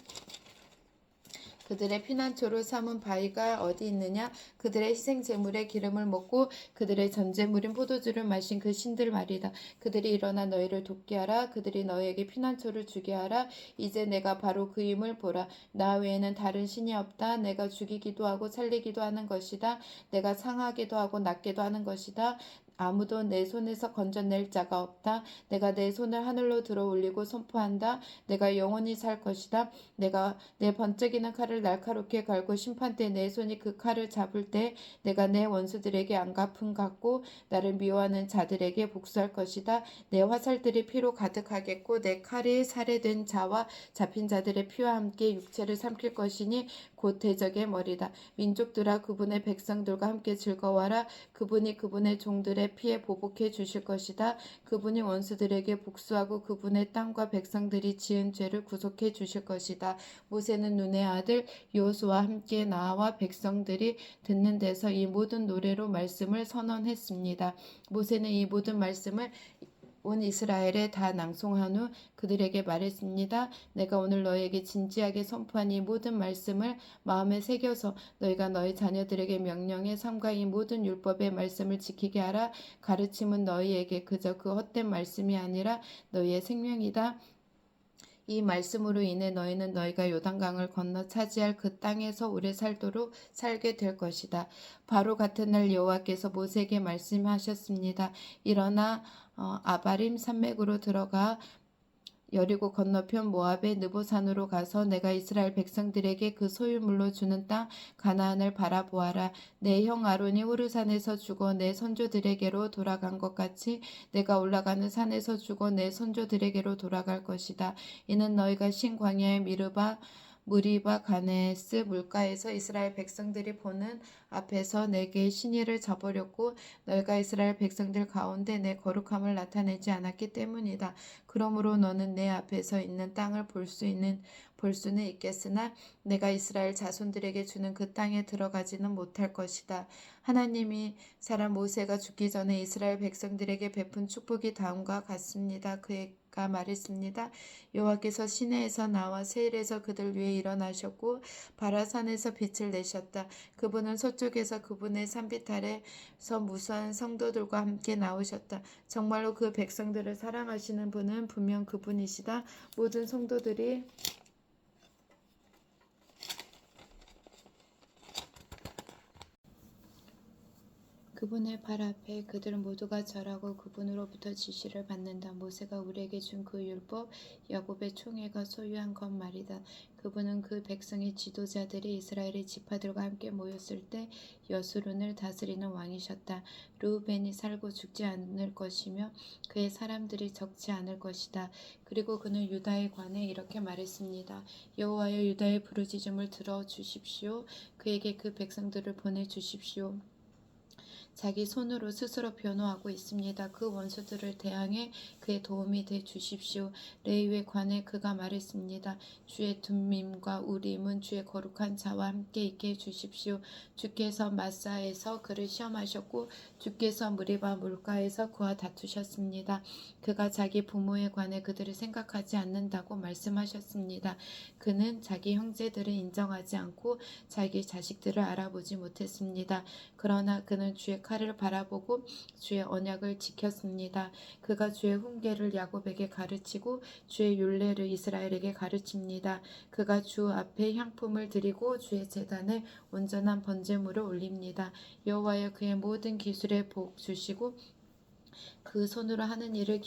그들의 피난처로 삼은 바위가 어디 있느냐? 그들의 희생 제물의 기름을 먹고 그들의 전제물인 포도주를 마신 그 신들 말이다. 그들이 일어나 너희를 돕게 하라. 그들이 너희에게 피난처를 주게 하라. 이제 내가 바로 그 힘을 보라. 나 외에는 다른 신이 없다. 내가 죽이기도 하고 살리기도 하는 것이다. 내가 상하게도 하고 낫게도 하는 것이다. 아무도 내 손에서 건져낼 자가 없다. 내가 내 손을 하늘로 들어 올리고 선포한다. 내가 영원히 살 것이다. 내가 내 번쩍이는 칼을 날카롭게 갈고 심판 때 내 손이 그 칼을 잡을 때 내가 내 원수들에게 안갚음 같고 나를 미워하는 자들에게 복수할 것이다. 내 화살들이 피로 가득하겠고 내 칼이 살해된 자와 잡힌 자들의 피와 함께 육체를 삼킬 것이니 곧 대적의 머리다. 민족들아 그분의 백성들과 함께 즐거워하라. 그분이 그분의 종들의 피해 보복해 주실 것이다. 그분이 원수들에게 복수하고 그분의 땅과 백성들이 지은 죄를 구속해 주실 것이다. 모세는 눈의 아들 여호수아와 함께 나와 백성들이 듣는 데서 이 모든 노래로 말씀을 선언했습니다. 모세는 이 모든 말씀을 온 이스라엘에 다 낭송한 후 그들에게 말했습니다. 내가 오늘 너희에게 진지하게 선포한 이 모든 말씀을 마음에 새겨서 너희가 너희 자녀들에게 명령해 삼가 이 모든 율법의 말씀을 지키게 하라. 가르침은 너희에게 그저 그 헛된 말씀이 아니라 너희의 생명이다. 이 말씀으로 인해 너희는 너희가 요단강을 건너 차지할 그 땅에서 오래 살도록 살게 될 것이다. 바로 같은 날 여호와께서 모세에게 말씀하셨습니다. 일어나 아바림 산맥으로 들어가 여리고 건너편 모압의 느보산으로 가서 내가 이스라엘 백성들에게 그 소유물로 주는 땅 가나안을 바라보아라. 내 형 아론이 호르산에서 죽어 내 선조들에게로 돌아간 것 같이 내가 올라가는 산에서 죽어 내 선조들에게로 돌아갈 것이다. 이는 너희가 신 광야의 무리바 가네스 물가에서 이스라엘 백성들이 보는 앞에서 내게 신의를 저버렸고 너희가 이스라엘 백성들 가운데 내 거룩함을 나타내지 않았기 때문이다. 그러므로 너는 내 앞에서 있는 땅을 볼 수는 있겠으나 내가 이스라엘 자손들에게 주는 그 땅에 들어가지는 못할 것이다. 하나님이 사람 모세가 죽기 전에 이스라엘 백성들에게 베푼 축복이 다음과 같습니다. 그가 말했습니다. 여호와께서 시내에서 나와 세일에서 그들 위에 일어나셨고 바라산에서 빛을 내셨다. 그분은 서쪽에서 그분의 산빛 아래서 무수한 성도들과 함께 나오셨다. 정말로 그 백성들을 사랑하시는 분은 분명 그분이시다. 모든 성도들이 그분의 발 앞에 그들 모두가 절하고 그분으로부터 지시를 받는다. 모세가 우리에게 준 그 율법 야곱의 총회가 소유한 것 말이다. 그분은 그 백성의 지도자들이 이스라엘의 지파들과 함께 모였을 때 여수룬을 다스리는 왕이셨다. 르우벤이 살고 죽지 않을 것이며 그의 사람들이 적지 않을 것이다. 그리고 그는 유다에 관해 이렇게 말했습니다. 여호와여 유다의 부르짖음을 들어주십시오. 그에게 그 백성들을 보내주십시오. 자기 손으로 스스로 변호하고 있습니다. 그 원수들을 대항해 그의 도움이 돼 주십시오. 레위에 관해 그가 말했습니다. 주의 둠밈과 우림은 주의 거룩한 자와 함께 있게 해 주십시오. 주께서 마사에서 그를 시험하셨고 주께서 무리바 물가에서 그와 다투셨습니다. 그가 자기 부모에 관해 그들을 생각하지 않는다고 말씀하셨습니다. 그는 자기 형제들을 인정하지 않고 자기 자식들을 알아보지 못했습니다. 그러나 그는 주의 칼을 바라보고 주의 언약을 지켰습니다. 그가 주의 훈계를 야곱에게 가르치고 주의 율례를 이스라엘에게 가르칩니다. 그가 주 앞에 향품을 드리고 주의 제단에 온전한 번제물을 올립니다. 여호와여 그의 모든 기술에 복 주시고 그 손으로 하는 일을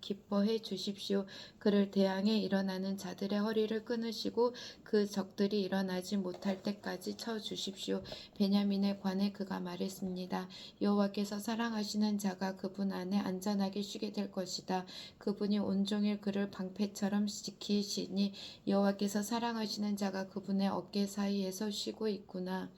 기뻐해 주십시오. 그를 대항해 일어나는 자들의 허리를 끊으시고 그 적들이 일어나지 못할 때까지 쳐 주십시오. 베냐민에 관해 그가 말했습니다. 여호와께서 사랑하시는 자가 그분 안에 안전하게 쉬게 될 것이다. 그분이 온종일 그를 방패처럼 지키시니 여호와께서 사랑하시는 자가 그분의 어깨 사이에서 쉬고 있구나.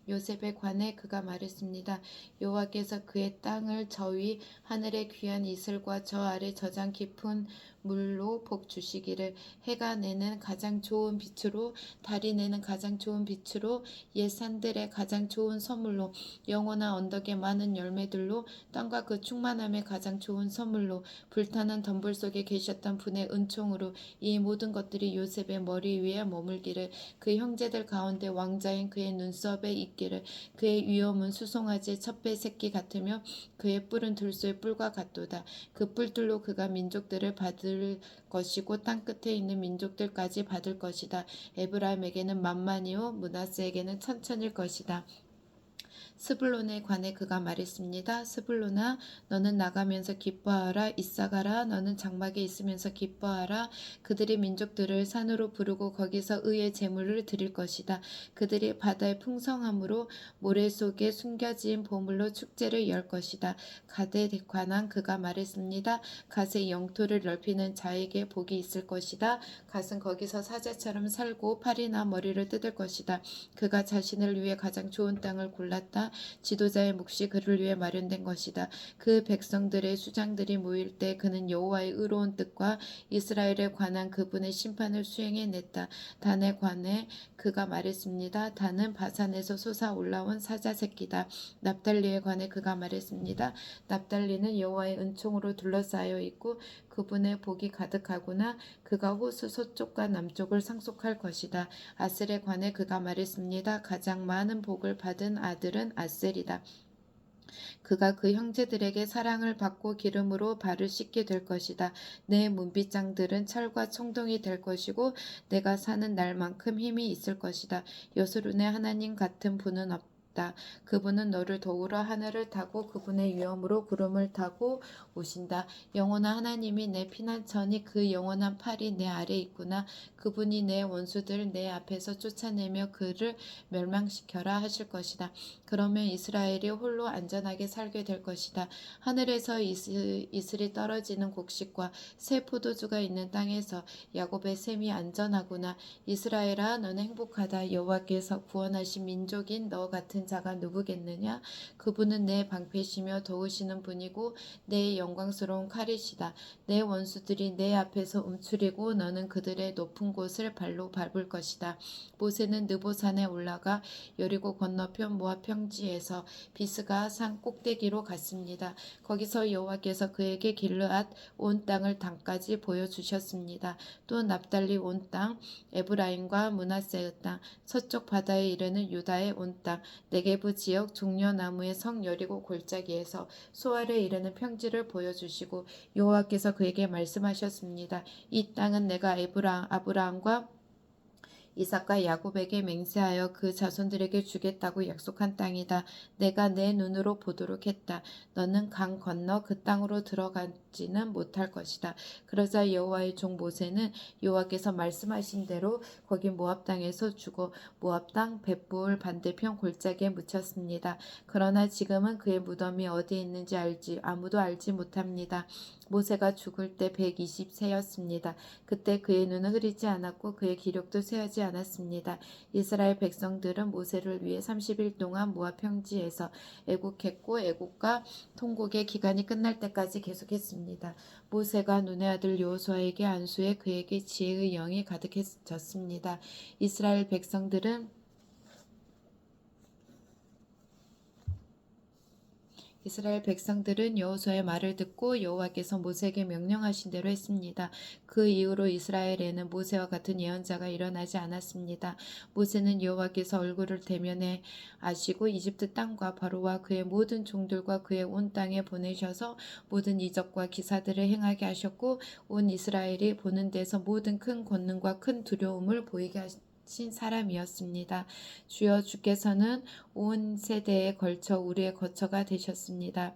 요셉에 관해 그가 말했습니다. 여호와께서 그의 땅을 저 위 하늘의 귀한 이슬과 저 아래 저장 깊은 물로 복 주시기를. 해가 내는 가장 좋은 빛으로, 달이 내는 가장 좋은 빛으로, 옛 산들의 가장 좋은 선물로, 영원한 언덕의 많은 열매들로, 땅과 그 충만함의 가장 좋은 선물로, 불타는 덤불 속에 계셨던 분의 은총으로 이 모든 것들이 요셉의 머리 위에 머물기를. 그 형제들 가운데 왕자인 그의 눈썹에 있기를. 그의 위엄은 수송아지의 첩배 새끼 같으며 그의 뿔은 들소의 뿔과 같도다. 그 뿔들로 그가 민족들을 받을 것이고 땅 끝에 있는 민족들까지 받을 것이다. 에브라임에게는 만만이요 므낫세에게는 천천일 것이다. 스불론에 관해 그가 말했습니다. 스불론아, 너는 나가면서 기뻐하라. 이사가라, 너는 장막에 있으면서 기뻐하라. 그들이 민족들을 산으로 부르고 거기서 의의 제물을 드릴 것이다. 그들이 바다의 풍성함으로 모래 속에 숨겨진 보물로 축제를 열 것이다. 갓에 관한 그가 말했습니다. 갓의 영토를 넓히는 자에게 복이 있을 것이다. 갓은 거기서 사자처럼 살고 팔이나 머리를 뜯을 것이다. 그가 자신을 위해 가장 좋은 땅을 골랐다. 지도자의 몫이 그를 위해 마련된 것이다. 그 백성들의 수장들이 모일 때 그는 여호와의 의로운 뜻과 이스라엘에 관한 그분의 심판을 수행해냈다. 단에 관해 그가 말했습니다. 단은 바산에서 솟아 올라온 사자 새끼다. 납달리에 관해 그가 말했습니다. 납달리는 여호와의 은총으로 둘러싸여 있고 그분의 복이 가득하구나. 그가 호수 서쪽과 남쪽을 상속할 것이다. 아셀에 관해 그가 말했습니다. 가장 많은 복을 받은 아들은 아셀이다. 그가 그 형제들에게 사랑을 받고 기름으로 발을 씻게 될 것이다. 내 문빗장들은 철과 청동이 될 것이고 내가 사는 날만큼 힘이 있을 것이다. 여수론의 하나님 같은 분은 없다. 그분은 너를 도우러 하늘을 타고 그분의 위엄으로 구름을 타고 오신다. 영원한 하나님이 내 피난처니 그 영원한 팔이 내 아래 있구나. 그분이 내 원수들 내 앞에서 쫓아내며 그를 멸망시켜라 하실 것이다. 그러면 이스라엘이 홀로 안전하게 살게 될 것이다. 하늘에서 이슬이 떨어지는 곡식과 새 포도주가 있는 땅에서 야곱의 샘이 안전하구나. 이스라엘아, 너는 행복하다. 여호와께서 구원하신 민족인 너 같은 자가 누구겠느냐? 그분은 내 방패시며 도우시는 분이고 내 영광스러운 칼이시다. 내 원수들이 내 앞에서 움츠리고 너는 그들의 높은 곳을 발로 밟을 것이다. 모세는 느보산에 올라가 여리고 건너편 모압 평지에서 비스가 산 꼭대기로 갔습니다. 거기서 여호와께서 그에게 길르앗 온 땅을 당까지 보여주셨습니다. 또 납달리 온 땅, 에브라임과 므낫세의 땅, 서쪽 바다에 이르는 유다의 온 땅, 네게부 지역 종려나무의 성 여리고 골짜기에서 소알에 이르는 평지를 보여주시고 여호와께서 그에게 말씀하셨습니다. 이 땅은 내가 아브라함과 이삭과 야곱에게 맹세하여 그 자손들에게 주겠다고 약속한 땅이다. 내가 내 눈으로 보도록 했다. 너는 강 건너 그 땅으로 들어가지는 못할 것이다. 그러자 여호와의 종 모세는 여호와께서 말씀하신 대로 거기 모압 땅에서 죽어 모압 땅 벳부을 반대편 골짜기에 묻혔습니다. 그러나 지금은 그의 무덤이 어디에 있는지 아무도 알지 못합니다. 모세가 죽을 때 120세였습니다. 그때 그의 눈은 흐리지 않았고 그의 기력도 쇠하지 않았습니다. 이스라엘 백성들은 모세를 위해 30일 동안 모압 평지에서 애국했고 애국과 통곡의 기간이 끝날 때까지 계속했습니다. 모세가 눈의 아들 여호수아에게 안수해 그에게 지혜의 영이 가득해졌습니다. 이스라엘 백성들은 여호수아의 말을 듣고 여호와께서 모세에게 명령하신 대로 했습니다. 그 이후로 이스라엘에는 모세와 같은 예언자가 일어나지 않았습니다. 모세는 여호와께서 얼굴을 대면해 아시고 이집트 땅과 바로와 그의 모든 종들과 그의 온 땅에 보내셔서 모든 이적과 기사들을 행하게 하셨고 온 이스라엘이 보는 데서 모든 큰 권능과 큰 두려움을 보이게 하신 사람이었습니다. 주여, 주께서는 온 세대에 걸쳐 우리의 거처가 되셨습니다.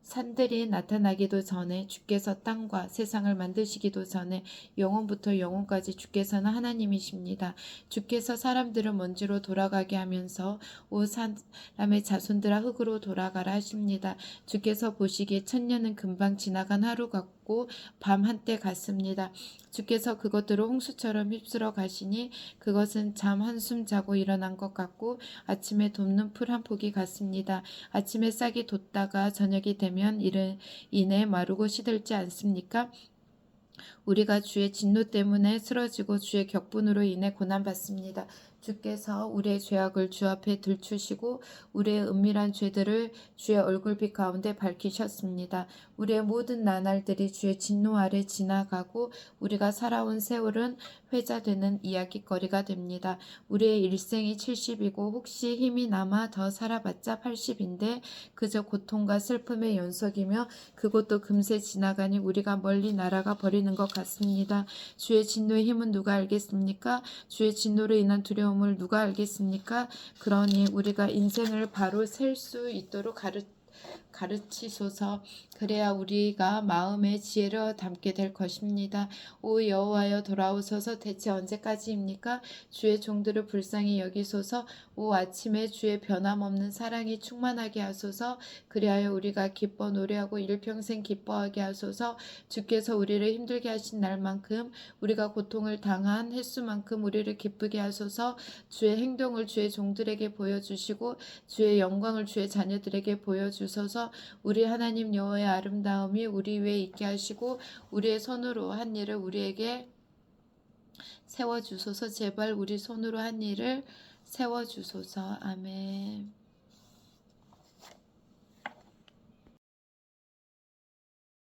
산들이 나타나기도 전에 주께서 땅과 세상을 만드시기도 전에 영원부터 영원까지 주께서는 하나님이십니다. 주께서 사람들을 먼지로 돌아가게 하면서 오 사람의 자손들아 흙으로 돌아가라 하십니다. 주께서 보시기에 천년은 금방 지나간 하루 같고 같고 밤 한때 같습니다. 주께서 그것들을 홍수처럼 휩쓸어 가시니 그것은 잠 한숨 자고 일어난 것 같고 아침에 돋는 풀 한 폭이 같습니다. 아침에 싹이 돋다가 저녁이 되면 이를 인해 마르고 시들지 않습니까? 우리가 주의 진노 때문에 쓰러지고 주의 격분으로 인해 고난받습니다. 주께서 우리의 죄악을 주 앞에 들추시고 우리의 은밀한 죄들을 주의 얼굴빛 가운데 밝히셨습니다. 우리의 모든 나날들이 주의 진노 아래 지나가고 우리가 살아온 세월은 회자되는 이야깃거리가 됩니다. 우리의 일생이 70이고 혹시 힘이 남아 더 살아봤자 80인데 그저 고통과 슬픔의 연속이며 그것도 금세 지나가니 우리가 멀리 날아가 버리는 것 같습니다. 주의 진노의 힘은 누가 알겠습니까? 주의 진노로 인한 두려움을 누가 알겠습니까? 그러니 우리가 인생을 바로 셀 수 있도록 가르치소서. 그래야 우리가 마음의 지혜를 담게 될 것입니다. 오 여호와여 돌아오소서. 대체 언제까지입니까? 주의 종들을 불쌍히 여기소서. 오 아침에 주의 변함없는 사랑이 충만하게 하소서. 그리하여 우리가 기뻐 노래하고 일평생 기뻐하게 하소서. 주께서 우리를 힘들게 하신 날만큼 우리가 고통을 당한 횟수만큼 우리를 기쁘게 하소서. 주의 행동을 주의 종들에게 보여주시고 주의 영광을 주의 자녀들에게 보여주소서. 우리 하나님 여호와의 아름다움이 우리 위에 있게 하시고 우리의 손으로 한 일을 우리에게 세워주소서. 제발 우리 손으로 한 일을 세워주소서. 아멘.